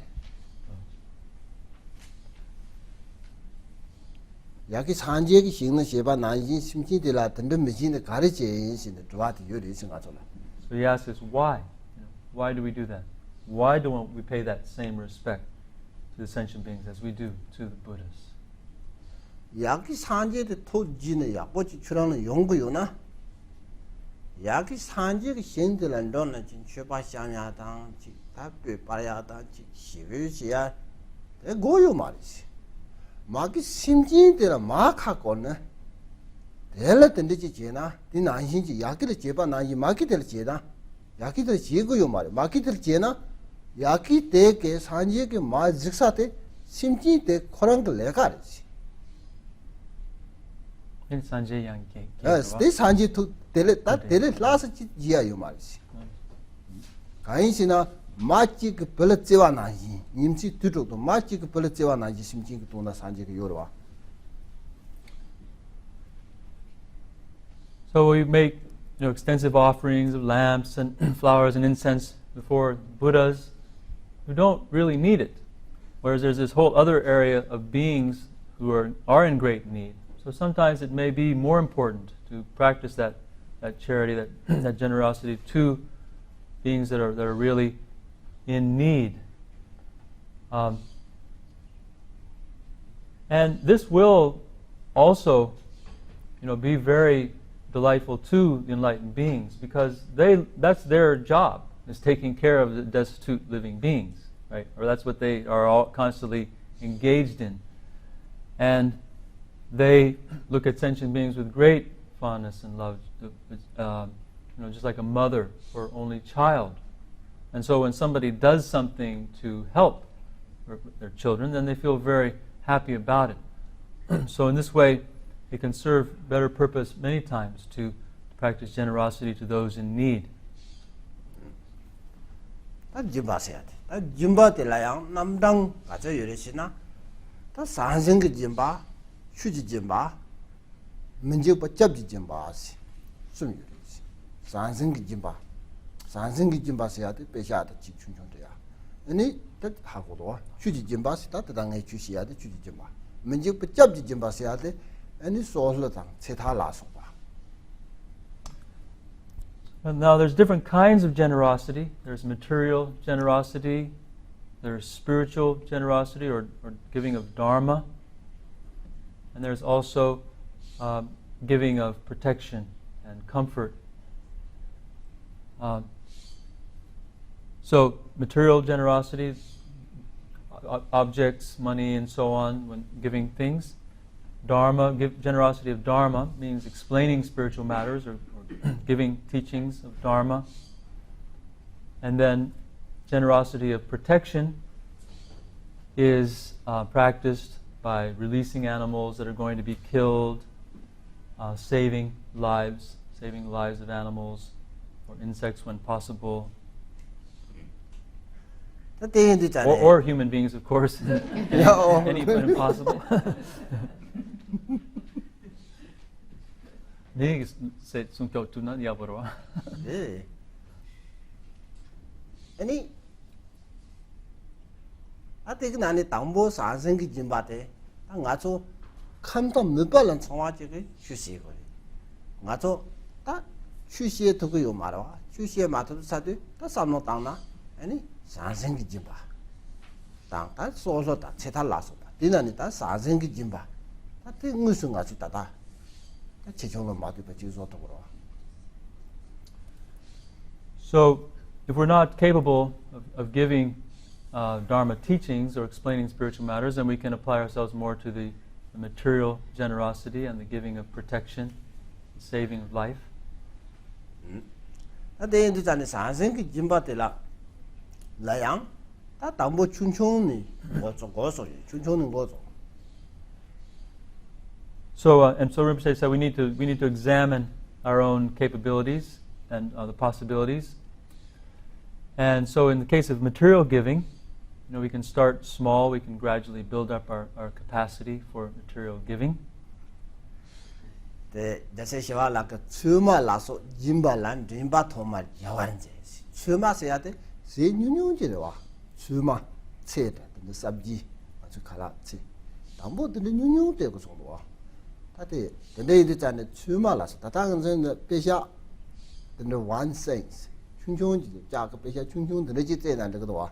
Yaki Sanji Shin Sheba Nanji Simply de la Tender Machine the Courage in the Drubchen Yuris in Atola. So he asks us why? Why do we do that? Why don't we pay that same respect to the sentient beings as we do to the Buddhas? Yaki Sanji the Tojina Yakochi Churan Yonguyuna. Yaki Sanji Shintel and Donna Sheba Shanya Dang, Tapi Parayata, Shivusia, they go you maris. Maki Simji de la Maka corner. They let the Jena, the Nanji Yaki the Jeba Nanji, Maki del Jena, Yaki the Jigo you mari, Maki del Jena, Yaki Dege, Sanji, Ma Zixate, Simji de Korang Legaris. In Sanjay Yang. Yes, this Sanji to that did it last year, you maris. Kaisina, Machik Pelletevanaji, Nimsi Tutu, Machik Pelletevanaji, Simjing to Sanji Yorwa. So we make extensive offerings of lamps and flowers and incense before Buddhas who don't really need it. Whereas there's this whole other area of beings who are in great need. So sometimes it may be more important to practice that charity, that generosity to beings that are really in need. And this will also, be very delightful to the enlightened beings, because that's their job, is taking care of the destitute living beings, right? Or that's what they are all constantly engaged in. And they look at sentient beings with great fondness and love, just like a mother for only child. And so when somebody does something to help their children, then they feel very happy about it. So in this way, it can serve better purpose many times to practice generosity to those in need. Jimba de Layang, Namdang, Gaza Yurisina, the Sanzing Jimba, Shuji Jimba, Minjuba Jabji Jimbas, Sum Yuris, Sanzing Jimba, Sanzing Jimba Seat, Pesha, Chichun. Any that Hagodo, Shuji Jimbas, that Dang Chusia, the Chuji Jimba, Minjuba Jabji Jimba Seat, any soul Latang, Setala Soba. And now there's different kinds of generosity. There's material generosity, there's spiritual generosity or giving of dharma, and there's also giving of protection and comfort. So material generosity, objects, money, and so on, when giving things. Dharma, generosity of dharma means explaining spiritual matters or giving teachings of dharma. And then generosity of protection is practiced by releasing animals that are going to be killed, saving lives of animals or insects when possible. Or human beings, of course, any when possible. Any, I think Nani Tambo Sanzing Jimbate, and Gato come to Mubalan Sawaji, Shusi. Gato, that Shusi took you Marawa, Shusi Matu Sadu, that's not Dana, any Sanzing Jimba. Dang, that's also that Cheta Lasso, didn't it? That's Sanzing Jimba. That thing Musunga Tata. So, if we're not capable of giving Dharma teachings or explaining spiritual matters, then we can apply ourselves more to the material generosity and the giving of protection, the saving of life. So Rinpoche said we need to examine our own capabilities and the possibilities. And so in the case of material giving, we can start small, we can gradually build up our capacity for material giving. The lady and the Chumalas, the Tangs and the Pesha, the one saints, Chunchun, Jack Pesha Chunchun, the legitate and the Goa.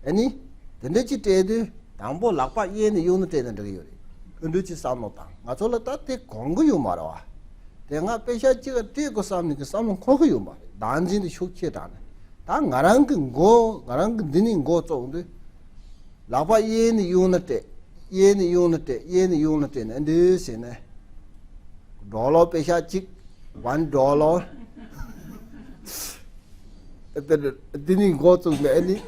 Any? The legitate, Dambo Lapa Yen, the unity and the Yuri. Kunduchi Samotang. Matola Tate Congo Yumara. Then I Pesha take or something, some Congo Yuma, dancing the Shuchetan. Tang Garang go, Garang didn't go to Lapa Yen, unity. Yen unity, and this in a dollar pesha chick, $1. Didn't go to any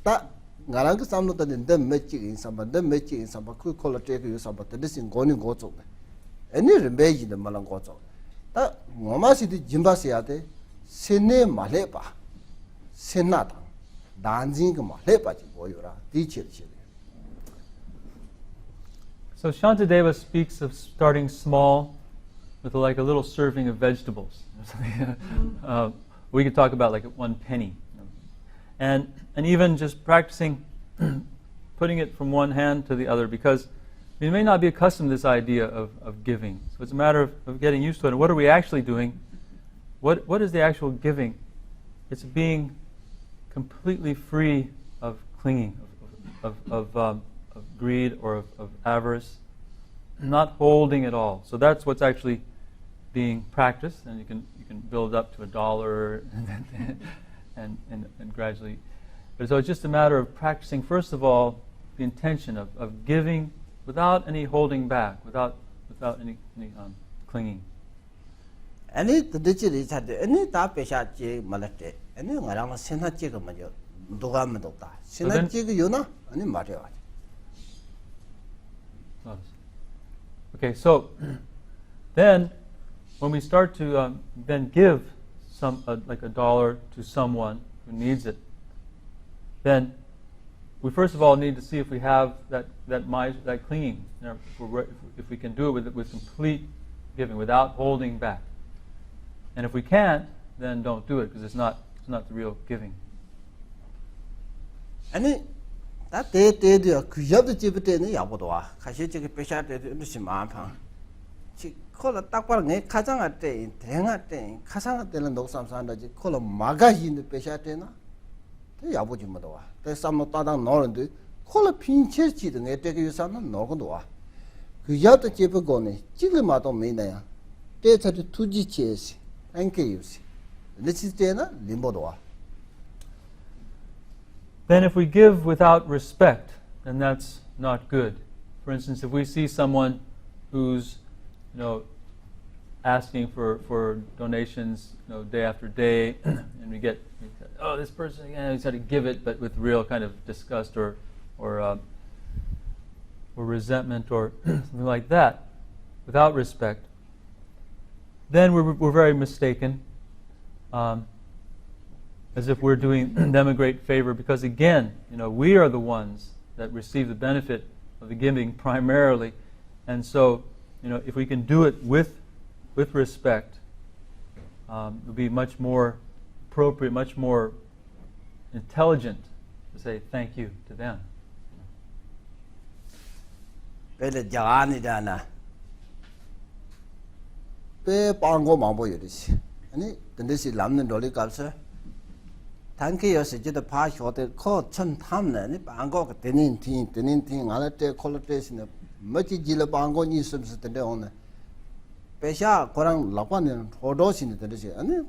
that Garang some of them matching in some of them matching in some quick color take you some but this in going go to any remain in the Malangoto. That Mama City Jimbasiate, Sene Malepa, Senata, dancing Malepa, Boyura, teacher. So Shantideva speaks of starting small with like a little serving of vegetables. We could talk about like 1 penny. And even just practicing putting it from one hand to the other, because we may not be accustomed to this idea of giving. So it's a matter of getting used to it. And what are we actually doing? What is the actual giving? It's being completely free of clinging, of greed or of avarice, not holding it all. So that's what's actually being practiced, and you can build up to $1 and gradually. But so it's just a matter of practicing, first of all, the intention of giving without any holding back, without any clinging. Any the ditches had any tapesha malate, any Rama Sena Chickamajo, 누가 먹다. 신나 지금 요나 아니 말이야. Okay, so then when we start to then give some like $1 to someone who needs it, then we first of all need to see if we have that clinging. You know, if we can do it with complete giving, without holding back. And if we can't, then don't do it because it's not the real giving. 아니 다 대대도 그야도 집에는 야보도와 가시 저기 배샤대도 무슨 마음파 지 콜라 딱 봐라 내 가장할 때 대행할 때 가상할 때는 녹삼산다지 콜라 마가히는 배샤대나 대 야보지 뭐도와 대 삼노 따당 넣는데 콜라 핀체지도 내 때게 유산은 넣고도와 그야도 집에 거네 지금마도 메나야 대차도 투지체시 땡케유시 레치테나 림보도와. Then if we give without respect, then that's not good. For instance, if we see someone who's, asking for donations, day after day, and we get, this person, he's got to give it, but with real kind of disgust or resentment or something like that, without respect, then we're very mistaken. As if we're doing them a great favor, because again, we are the ones that receive the benefit of the giving primarily, and so, if we can do it with respect, it'll be much more appropriate, much more intelligent to say thank you to them. 배를 자아니잖아. 배 빵고 망보여듯이. 아니, 근데시 남는 돌이 값을. 단계여서 저도 파쇼데 코천 탐네 방고 되는 팀 알때 콜로테스네 멋지 질러 방고니 있으면서 된데 오늘 배샤 거랑 라관은 호도신데 되지 아니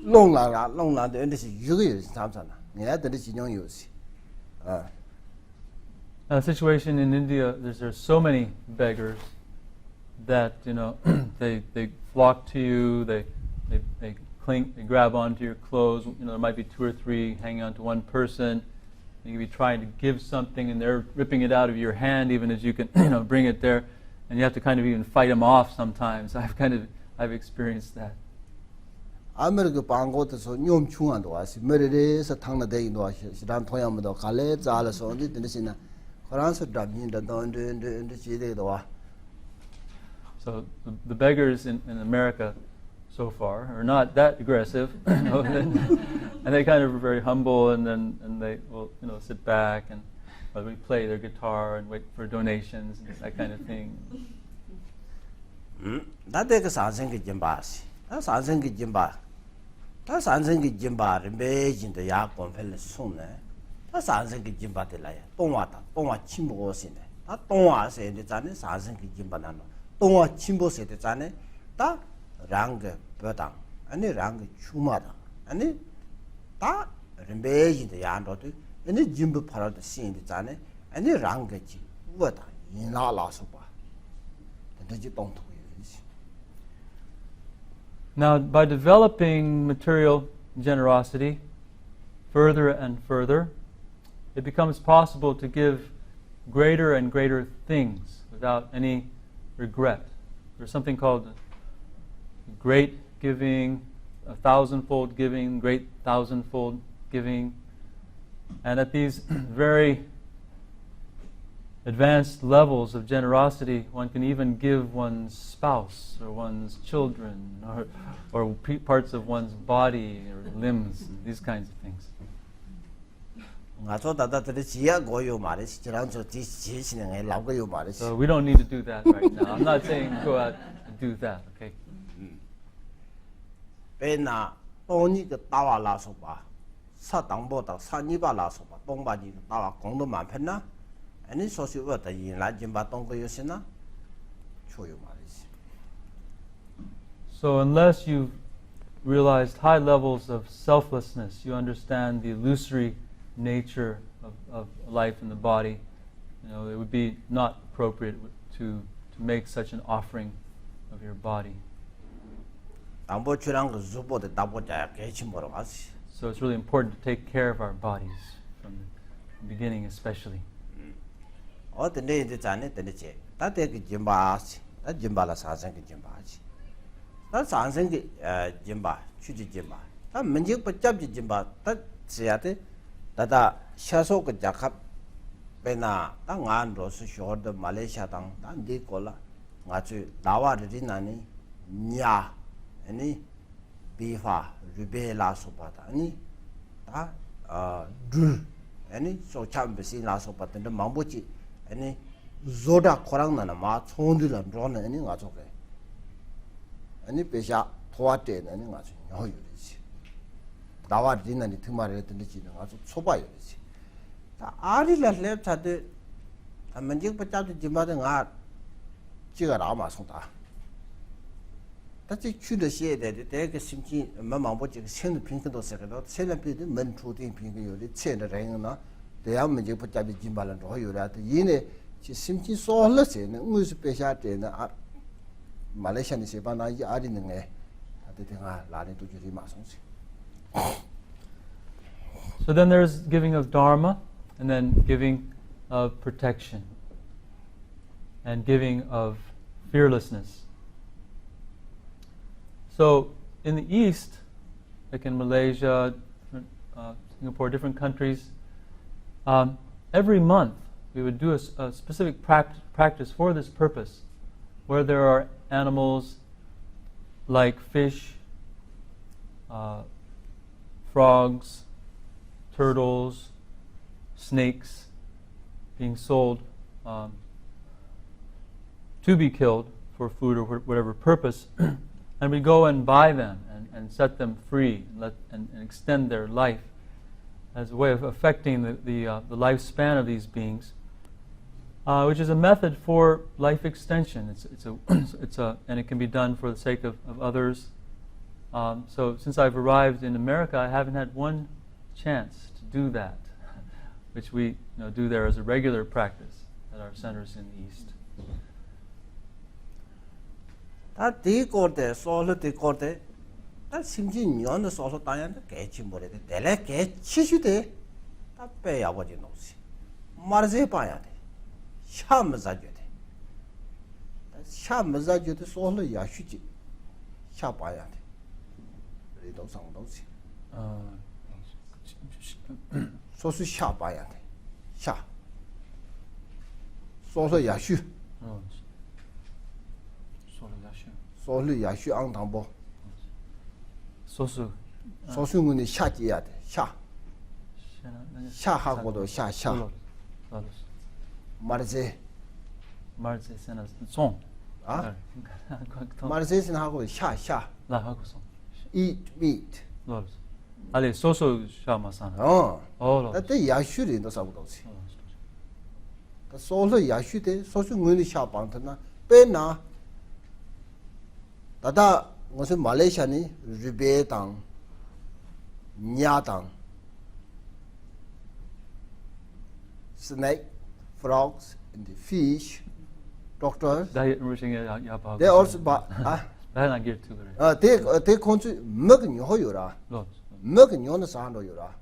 롱라데 엔데시 유게 잠잖아 내가 되지 용요시 A situation in India, there's so many beggars that they flock to you, they cling, they grab onto your clothes. There might be 2 or 3 hanging onto one person. You could be trying to give something, and they're ripping it out of your hand, even as you can, bring it there, and you have to kind of even fight them off sometimes. I've experienced that. 아메리카 방고에서 뇽 중앙도 와시 메르레서 탕나데이도 와시 시단 토야무도 갈레 잘서 어디 되시나 그란서 답인다 돈데 지데도 와. So the beggars in America so far are not that aggressive, and they kind of are very humble, and they will sit back and we play their guitar and wait for donations and that kind of thing. 나대가 산생기 좀 봐시. 다 산생기 좀 봐. 다 산생기 좀 봐. 매진도 야권 별로 손네. 다 산생기 좀 봐들라야. 똥와 침보시네. 다 똥와세데 자네 산생기 좀 봐나노. 똥와 침보세데 자네 다 랑게 버당 아니 랑게 추마다 아니 다 렘베진데 야안도도 아니 짐부 팔아도 신데 자네 아니 랑게지 우다 인라라서 봐 근데지 똥토. Now, by developing material generosity further and further, it becomes possible to give greater and greater things without any regret. There's something called great giving, 1,000-fold giving, great 1,000-fold giving. And at these very advanced levels of generosity, one can even give one's spouse or one's children or parts of one's body or limbs, these kinds of things. So we don't need to do that right now. I'm not saying go out and do that, okay? So unless you've realized high levels of selflessness, you understand the illusory nature of life in the body, it would be not appropriate to make such an offering of your body. 담보 출랑 그 주보도 담보자 개치 뭐로 왔지. So it's really important to take care of our bodies from the beginning, especially. 어떤 데 이제 자네 되지. 다때 그 짐바지. 다 짐바라 사생 그 짐바지. 다 사생 그 짐바, 추지 짐바. 다 문제 붙잡지 짐바. 다 지야데. 다다 샤소 그 작합 베나 땅안 로스 쇼드 말레이시아 땅 단디 콜라. 가주 나와르지 나니 냐. 아니 비파 루베라 소바다. 아니 다 둘 아니 소참베시 라소바던데 망보지. 아니 조다 코랑나나 마 총들은 로는 아니 가족에 아니 배샤 도와대 아니 가족 여유리지 나와 리나니 등말을 했더니 지는 아주 초바요리지 자 아리라 랩차데 만직 받자도 지마든 아 지가 라마 송다 다시 추的些的这个心情慢慢不这个心的平衡都是个到现在别的门出的平衡有的钱的人呢这样们就不加的金巴了然后有了因为其心情少了些呢我是别下的呢啊马来西亚的些把那一阿的呢哎他的听啊哪里都觉得马上去 So then there's giving of dharma, and then giving of protection, and giving of fearlessness. So in the East, like in Malaysia, Singapore, different countries, every month we would do a specific practice for this purpose, where there are animals like fish, frogs, turtles, snakes being sold to be killed for food or whatever purpose, and we go and buy them and set them free and extend their life as a way of affecting the lifespan of these beings, which is a method for life extension. And it can be done for the sake of others. So since I've arrived in America, I haven't had one chance to do that, which we do there as a regular practice at our centers in the East. 다 디고데 소르 디고데 다 심진 연의 소소 다ян데 개치 모레데 내래 개치슈데 다 빼야 버지 놓지 말세 봐야 돼 샤무자줘데 샤무자줘데 소르 야슈지 샤 봐야 돼 리도 상도지 소수 샤 봐야 돼 샤 소소 야슈 소수 야슈 앙당보 소수 소수군이 샤지야 돼 샤 샤하고도 샤 말세 말세는 송 아 말세는 하고 샤 나 하고 송 eat meat 알레 소수 샤마산 나때 야슈리도 사고도지 소수 야슈데 소수군이 샤방터나 빼나 다다 무슨 말레이시아니 리베당 냐당 snake frogs and the fish doctors diet enriching Japa they also 나는 길 투그래 they control 먹은 요요라 먹은 요는 사한도요라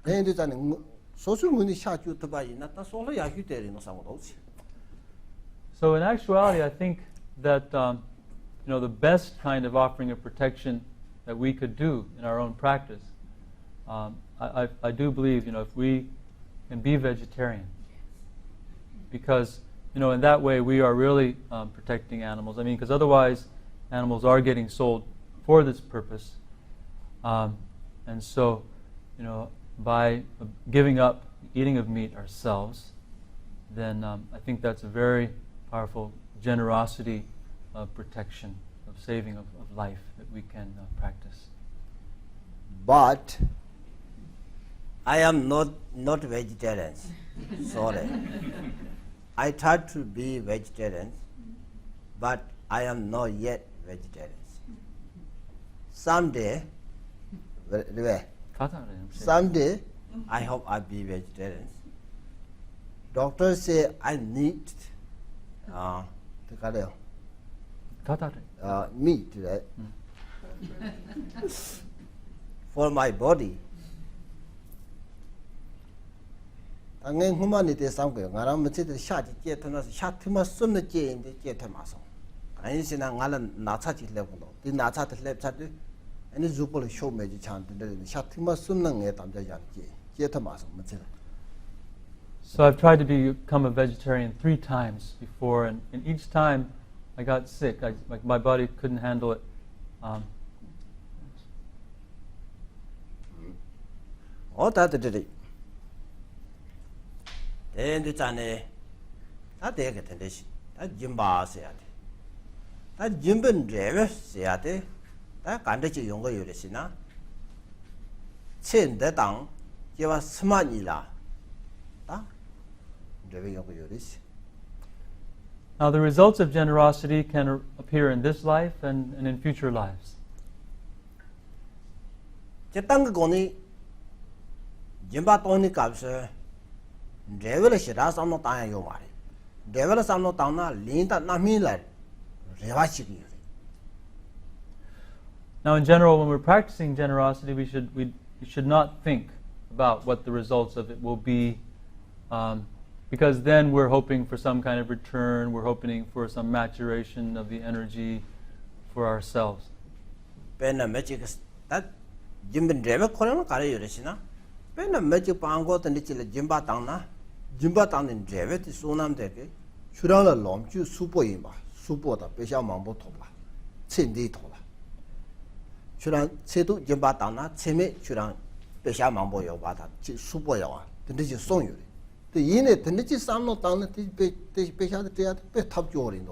근데 자는 소수문이 샤주 도바이나 다 소로 야슈 때리는 상관없지. So in actuality, I think that the best kind of offering of protection that we could do in our own practice, I do believe, if we can be vegetarian, because in that way we are really protecting animals. I mean, because otherwise animals are getting sold for this purpose, and so by giving up eating of meat ourselves, then I think that's a very powerful generosity of protection, of saving of life that we can practice. But I am not vegetarian. Sorry. I try to be vegetarian, but I am not yet vegetarian. Someday I hope I'll be vegetarian. Doctors say I need me today. For my body. Angin humanity samgo ngaram m치 the shot jetana shot tuma sum the je in the jetamaso. I see na ngalan nacha level. The nacha left side and the zupol show magic chant the shot tuma sum nang etam jetamaso. So I've tried to become a vegetarian 3 times before, and each time I got sick. Like my body couldn't handle it. All that did it. Then the Chane, that they get this. That Jimba said. That Jimbin driver said, that Kandachi younger Urisina. Chin the tongue, give us smanila. Now the results of generosity can appear in this life and in future lives. Chetang goni Jimba Tony Capse, Devil Shiras on the Tanya Yomari. Devil Samno Tana, Linda Namila, Revachiki. Now in general, when we're practicing generosity, we should not think about what the results of it will be. Because then we're hoping for some kind of return, we're hoping for some maturation of the energy for ourselves. Pena magic that Jimbin driver Koran Karayurishina. Pena magic pango and little Jimba Tang in driver is Sunam Dege, Shurala Lomchu Supo Imba, Supota, Pesha Mambo Toba, Cindy Tola. Shuran Setu Jimba Tana, Chime, Shuran, Pesha Mambo Yobata, Supoya, the Niji Song Yuri. The unit, the Nichi Samno Tana, the Pesha the top jorin.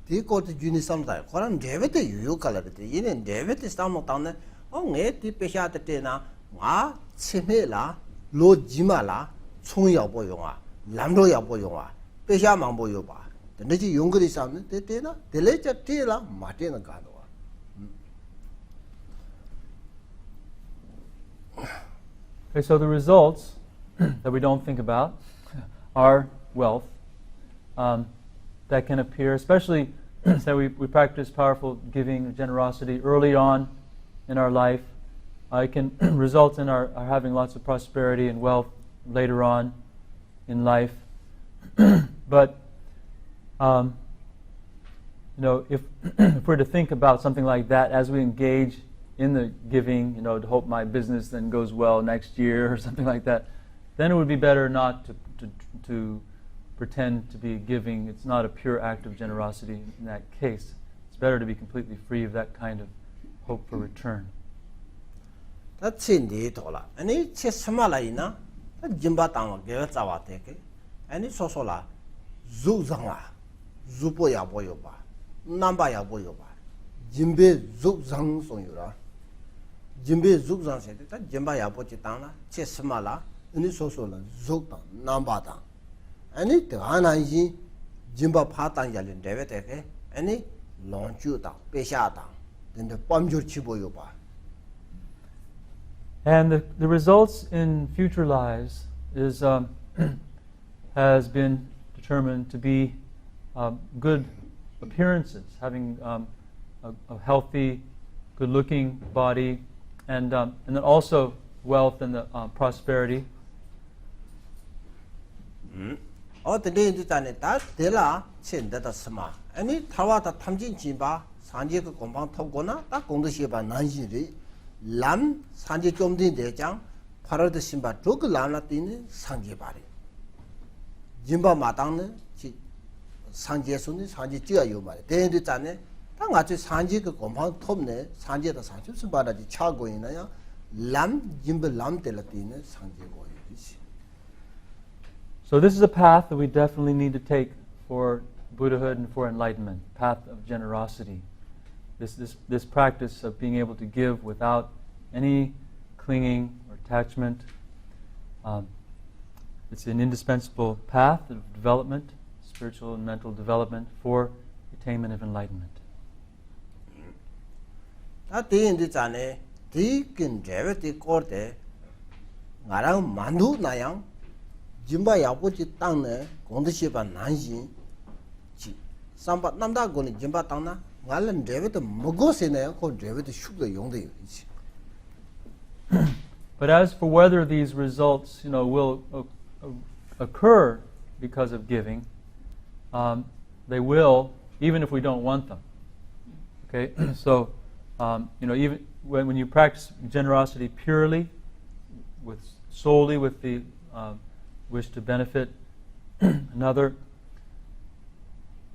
They got the Unisam like Koran David, you color the Yin David is Samno Tana, on it, the Pesha the Tena, Ma, Chimela, Lord Jimala, Chung Yaboyonga, Lando Yaboyonga, Pesha Mambo Yoba, the Nichi Younger is Sam, the Tena, the later Tela, Martina Ganoa. Okay, so the results that we don't think about are wealth that can appear, especially that we practice powerful giving, generosity early on in our life. It can result in our having lots of prosperity and wealth later on in life. But if we're to think about something like that as we engage in the giving, to hope my business then goes well next year or something like that, then it would be better not to pretend to be giving. It's not a pure act of generosity in that case. It's better to be completely free of that kind of hope for return. That's in the Tola. And it's a Samalaina, a Jimbatama, Gewatawateke, and it's also la Zuzanga, Zupoya Boyoba, Nambaya Boyoba, Jimbe Zuzang Sonyura, Jimbe Zuzang said that Jimbaya Pochitana, Chesmala. And it's also like Zokta, Nambata. And it Hanaji, Jimba Patan Yalin Deveteke, and it Lonchuta, Peshata, then the Pamjur Chiboyoba. And the results in future lives is has been determined to be good appearances, having a healthy, good-looking body, and then also wealth and the prosperity. Oh, the day to Tanita, Dela, Chin, that Sama. Any Tawata Tamjin Chimba, Sanjika Compound Togona, Takondoshiba Nanjiri, Lam, Sanji Jomdin Dejang, Parada Simba, Tuk Lamlatine, Sanjibari. Jimba Matang, Sanji Suni, Sanji Chia Yumari. Then the Tane, Tangachi Sanjika Compound Tomne, Sanji the Sanjus, Bada Chago in Naya, Lam, Jimba Lam Telatine, Sanjigo. So this is a path that we definitely need to take for Buddhahood and for enlightenment, path of generosity. This practice of being able to give without any clinging or attachment. It's an indispensable path of development, spiritual and mental development for attainment of enlightenment. Jimba Yapochi Tang, Gondishiba Nanjin, Sambat Namda Goni Jimba Tana, ngalan David mugo sene ko David shugda yongde yoichi. But as for whether these results, will occur because of giving, they will, even if we don't want them. Okay, so even when you practice generosity purely, solely with the wish to benefit another,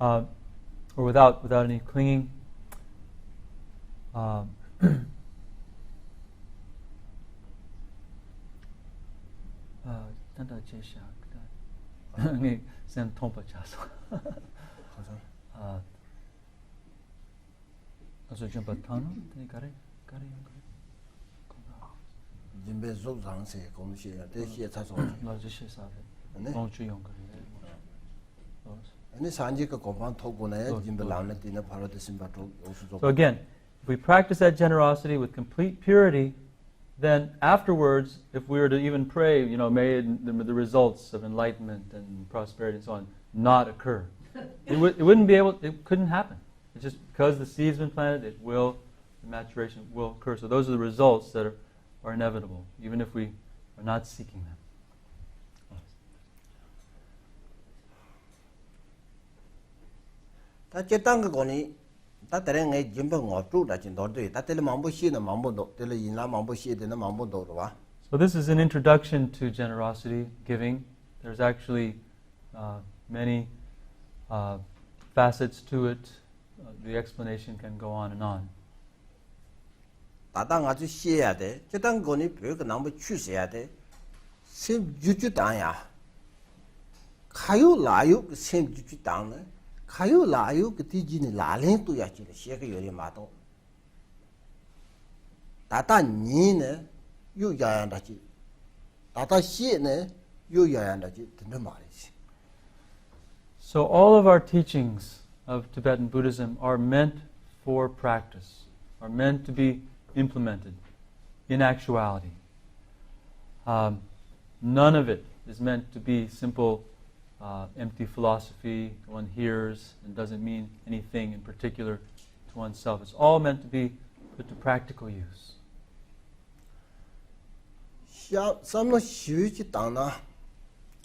or without any clinging, Jimbe zog zang se gong xie ya de xie cha so. Ani sanji ka gopang thogu na ya jimbe lang na tina pharo de simba to osu. So again, if we practice that generosity with complete purity, then afterwards, if we were to even pray, may the results of enlightenment and prosperity and so on not occur. It couldn't happen. It's just because the seed's been planted, the maturation will occur. So those are the results that are inevitable, even if we are not seeking them. Ta chetang ko ni ta tere ngai jimba ngotu da chin dor de ta tele mambo shi na mambo do tele yin la mambo shi de na mambo do wa. So this is an introduction to generosity, giving. There's actually many facets to it. The explanation can go on and on. Ta ta nga chu shi ya de chetang ko ni pyo ka nambo chu se ya de sim ju ju dang ya. Khayu la yu sim ju ju dang ne. Khayu la yu ke ti ji ni la len tu ya chi le xie ge yo le ma do. Ta ta ni ne yu ya yan da chi. Ta ta xie ne yu ya yan da chi de ma le chi. So all of our teachings of Tibetan Buddhism are meant for practice, are meant to be implemented in actuality. None of it is meant to be simple empty philosophy one hears and doesn't mean anything in particular to oneself. It's all meant to be put to practical use. Samno shiu chi tang na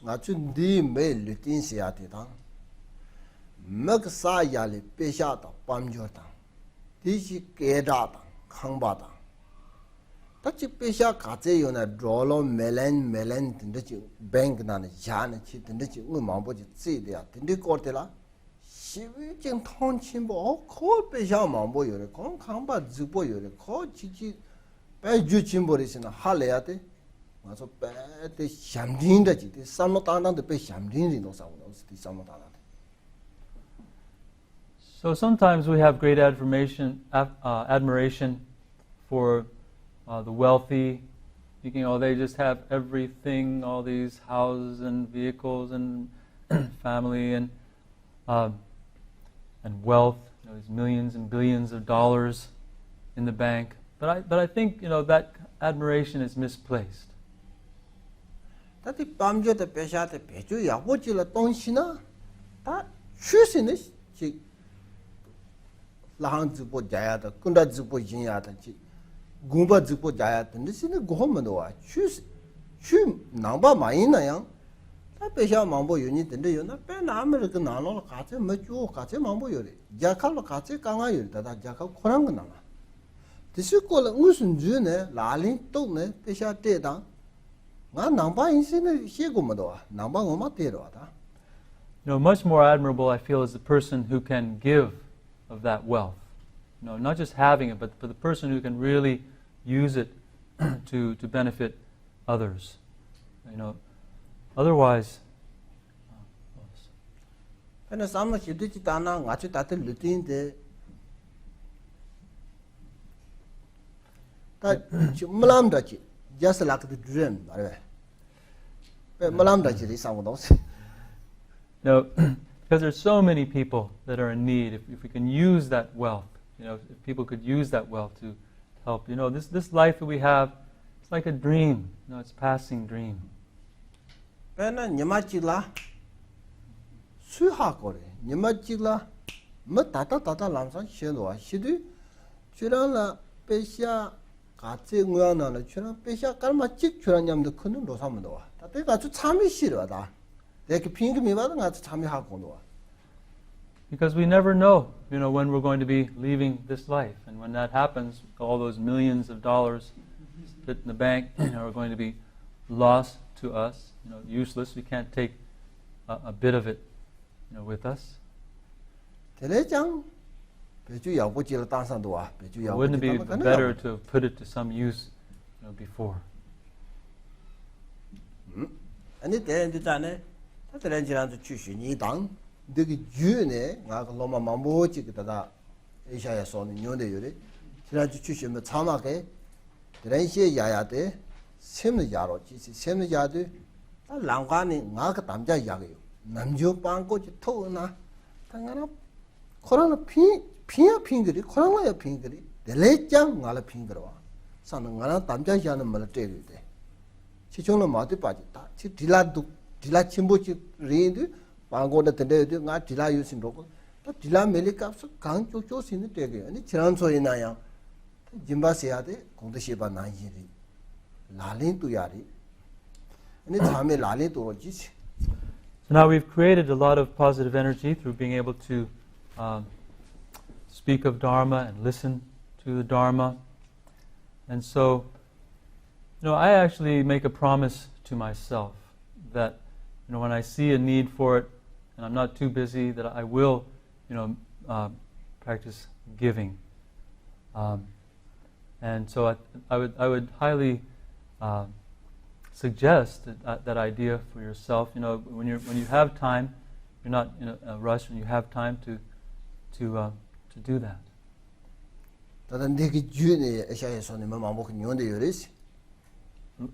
nga chu ndi me lutin se ya te tang. Mek sa ya le pe sha ta pam jo tang. Ti chi ke da tang khang ba tang. Ta chi pe sha ka che yo na dro lo melen tin de chi bank na na ya na chi tin de chi ngu ma bo chi zi de ya tin de ko te la. Shiu jing tong chin bo ko pe sha ma bo yo re kong khang ba zu bo yo re ko chi pe ju chin bo re sin ha le ya te. So sometimes we have great admiration for the wealthy, thinking, they just have everything, all these houses and vehicles and family and wealth, these millions and billions of dollars in the bank. But I think that admiration is misplaced. Tati pamjo te pesha te pechu ya ho chi la tong shi na ta chu sin ne chi lahang zu bo jaya da kunda zu bo yin ya da chi gumba zu bo jaya da ne sin go hom no wa chu nang ba ma yin na yang ta pesha mang bo yin ni de yo na pe na me ge na lo ka che me chu ka che mang bo yo re ja kha lo ka che ka nga yo da ja kha khorang ge na ma de shi ko la ngu sun ju ne la lin to ne pesha te da. Much more admirable, I feel, is the person who can give of that wealth. Not just having it, but the person who can really use it to benefit others. Otherwise. Just like the dream, because there's so many people that are in need. If we can use that wealth, if people could use that wealth to help, this life that we have, it's like a dream. It's a passing dream. tata lamsan shendo shidu churang la pesha 같이 응원하는 처럼 배샤 깔마 찍 주라냐면 그는 로사면 와. 내가 아주 참이 싫어다. 내가 핑크미 받은 아주 참여하고 놓아. Because we never know, when we're going to be leaving this life, and when that happens, all those millions of dollars that in the bank are going to be lost to us, useless. We can't take a bit of it, with us. 대례장 Wouldn't it be better to put it to some use, before? 아니 대인들자네 다들한지란도 주시니 당 되게 주네 나가 로마 마모지기다다 에샤야서는 녀네 요래 지난주 주시면 참하게 드렌시에 야야데 셈의 야로 지시 셈의 야도 랑관이 나가 남자 야게요 남주 빵고지 토나 당하나 코로나 피야 핑거리 코로나야 핑거리 내래장 나라 핑거와 사는 거나 남자 야는 말 때리대 지정은 마도 빠졌다 지 딜라 침보지 레드 방고다 된데 나 딜라 유신로고 또 딜라 멜리캅스 강조 조신이 되게 아니 지난 소리나야 짐바세야데 공도시바 나이리 라린도 야리 아니 참에 라린도 지시. So now we've created a lot of positive energy through being able to speak of Dharma and listen to the Dharma. And so, I actually make a promise to myself that, when I see a need for it, and I'm not too busy, that I will, practice giving. And so I would highly suggest that idea for yourself. When you have time, you're not in a rush. When you have time to do that. 다른 데기 주네 에샤에서는 마음먹는 요데 요리스.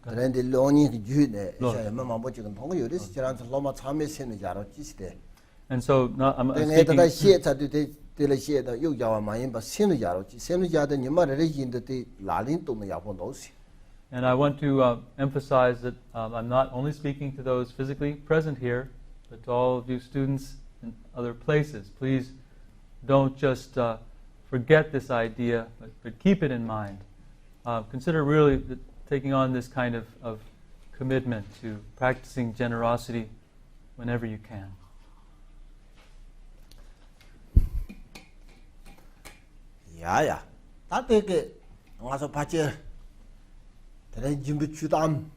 그런데 로니 주네 에샤에 마음먹지는 동거 요리스. 저한테 로마 참여세는 자로 지시대. And so I'm speaking. 내가 시에다도 데레시에다 요야와 많이 봐 세는 자로 지. 세는 자도 니마를 인데 라린 동네 야보 놓으시. And I want to emphasize that I'm not only speaking to those physically present here, but to all of you students in other places. Please don't just forget this idea, but keep it in mind. Consider really taking on this kind of commitment to practicing generosity whenever you can. 야야, 다되게 와서 봤지. 대래 준비 주담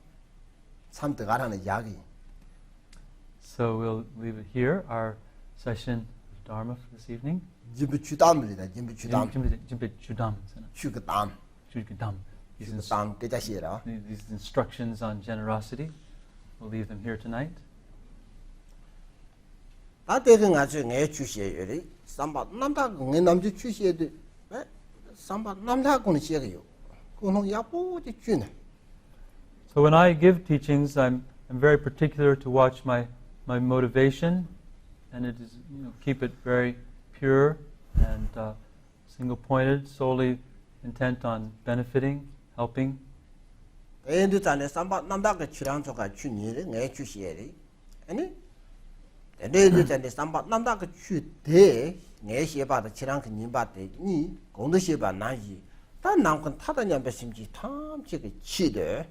삼득하라는 이야기. So we'll leave it here, our session of Dharma for this evening. 준비 주담입니다. 준비 주담. 준비 주담. 주담. 주담. These instructions on generosity, we'll leave them here tonight. 다되게 가서 내 주시에요. 삼바 남다 내 남주 주시에도 삼바 남다고는 시에요. 그는 야보지 주네. So when I give teachings, I'm very particular to watch my motivation, and it is keep it very pure and single-pointed, solely intent on benefiting, helping. 애들 전에 삼바 남다가 출랑소가 주니를 내 주시에리 아니 애들 전에 삼바 남다가 주대 내 시바다 출랑 그님바대 니 공도 시바 나지 단 남건 타다냐 배심지 탐지게 치대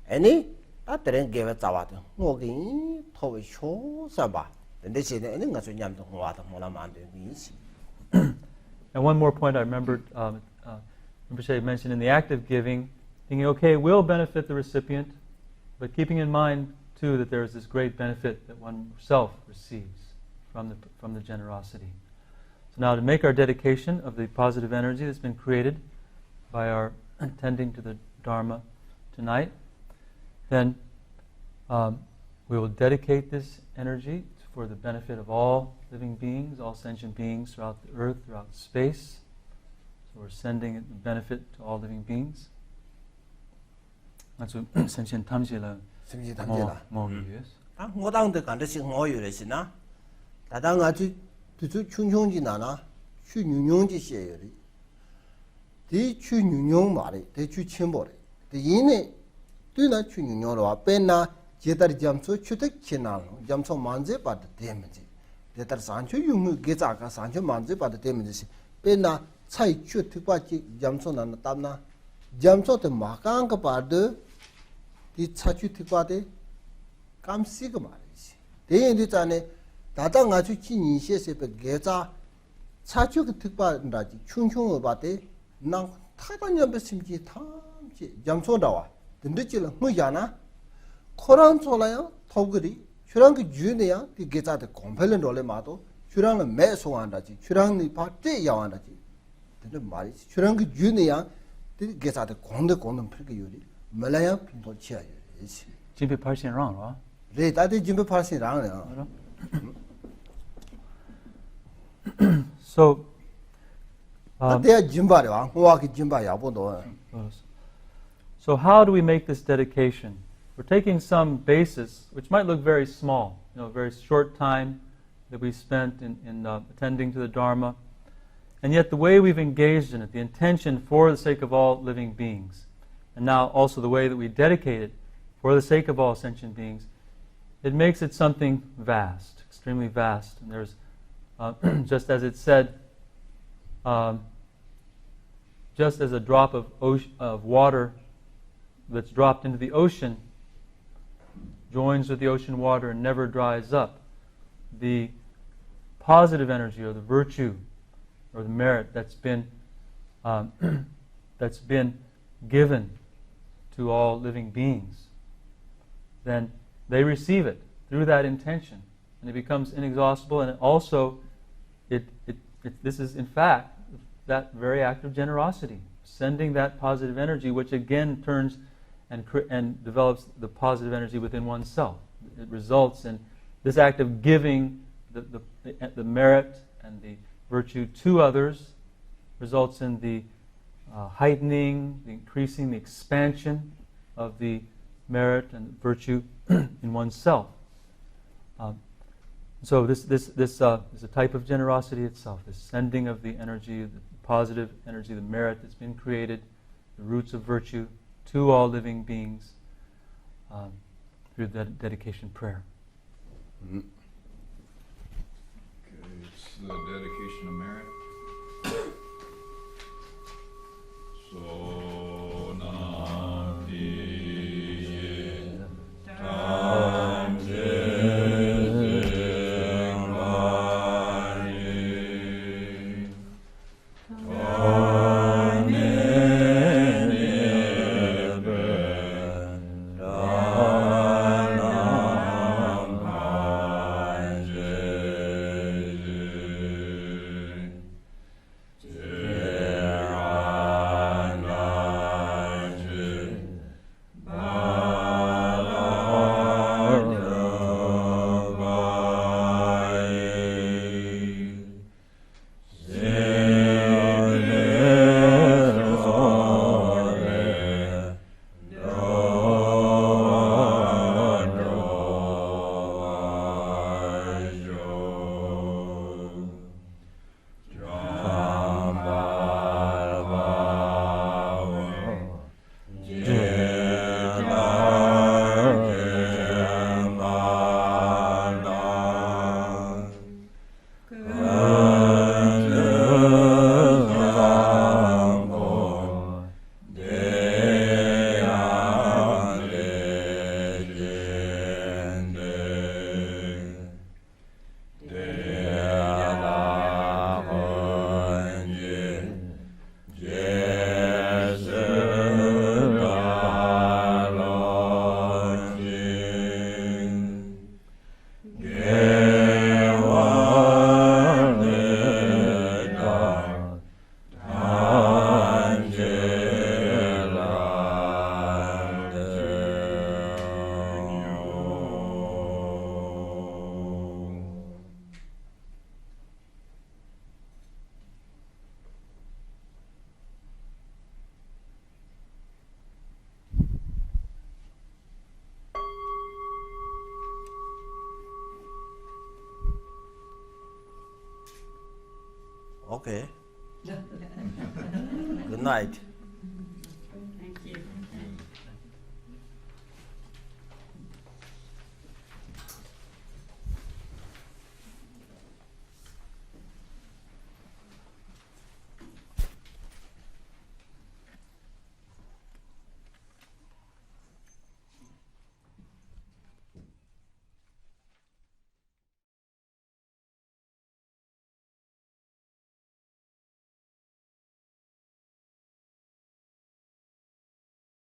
아니 다들은 게가 잡아도 뭐기 토위 쇼사바 근데 시대 애는 가서 냠도 와도 몰라만 안 되는 이시. And one more point I remembered, Rinpoche mentioned in the act of giving, thinking, okay, it will benefit the recipient, but keeping in mind, too, that there is this great benefit that oneself receives from the generosity. So now to make our dedication of the positive energy that's been created by our attending to the Dharma tonight, then we will dedicate this energy for the benefit of all living beings, all sentient beings throughout the earth, throughout space. So we're sending the benefit to all living beings. 아주 sentient 탐지라. 아, 고당도 간듯이 모유래시나. 다당 아주 두주 충충지나나. 추윤용지시에요리. 디 추윤용 말이 대추 첨보래. 이네 뒤나 추윤용으로 앞에나 제다리 잠수 추득 지나는 잠수 만제 받을 때문에 Detar Sancho Yung Gezaka Sancho Manzi by the Temis. Pena Chai Chu Tipachi Jamson and Tamna Jamso the Makanga Padu the Chachu Tipate Kam Sigmaris. They in the Tane Tatanga Chini Shepe Geza Chachu Tipa Raji Chunchung Bate Nang Tatanya Besimji Tamchi Jamso Dawa. The Nichil Muyana Koran Solaya Togri. Churang Junior, the gets at the compelling Rolemato, Churang Meso Andachi, Churang the Party Yawandachi. The Maris, Churang Junior, the gets at the Conde Condom Priguri, Malaya Pinto Chia. Jimmy passing around, huh? They that Jimmy passing around. So, they are Jimba, who are Jimba Yabodo. So, how do we make this dedication? We're taking some basis, which might look very small, a very short time that we spent in attending to the Dharma, and yet the way we've engaged in it, the intention for the sake of all living beings, and now also the way that we dedicate it for the sake of all sentient beings, it makes it something vast, extremely vast. And there's, just as it said, just as a drop of water that's dropped into the ocean joins with the ocean water and never dries up, the positive energy or the virtue or the merit that's been given to all living beings, then they receive it through that intention, and it becomes inexhaustible. And this is in fact that very act of generosity, sending that positive energy, which again turns and develops the positive energy within oneself. It results in this act of giving the merit and the virtue to others, results in the heightening, the increasing, the expansion of the merit and virtue in oneself. So this is a type of generosity itself, the sending of the energy, the positive energy, the merit that's been created, the roots of virtue, to all living beings through the dedication prayer. Okay, it's the dedication of merit. So na di tam Okay. Good night.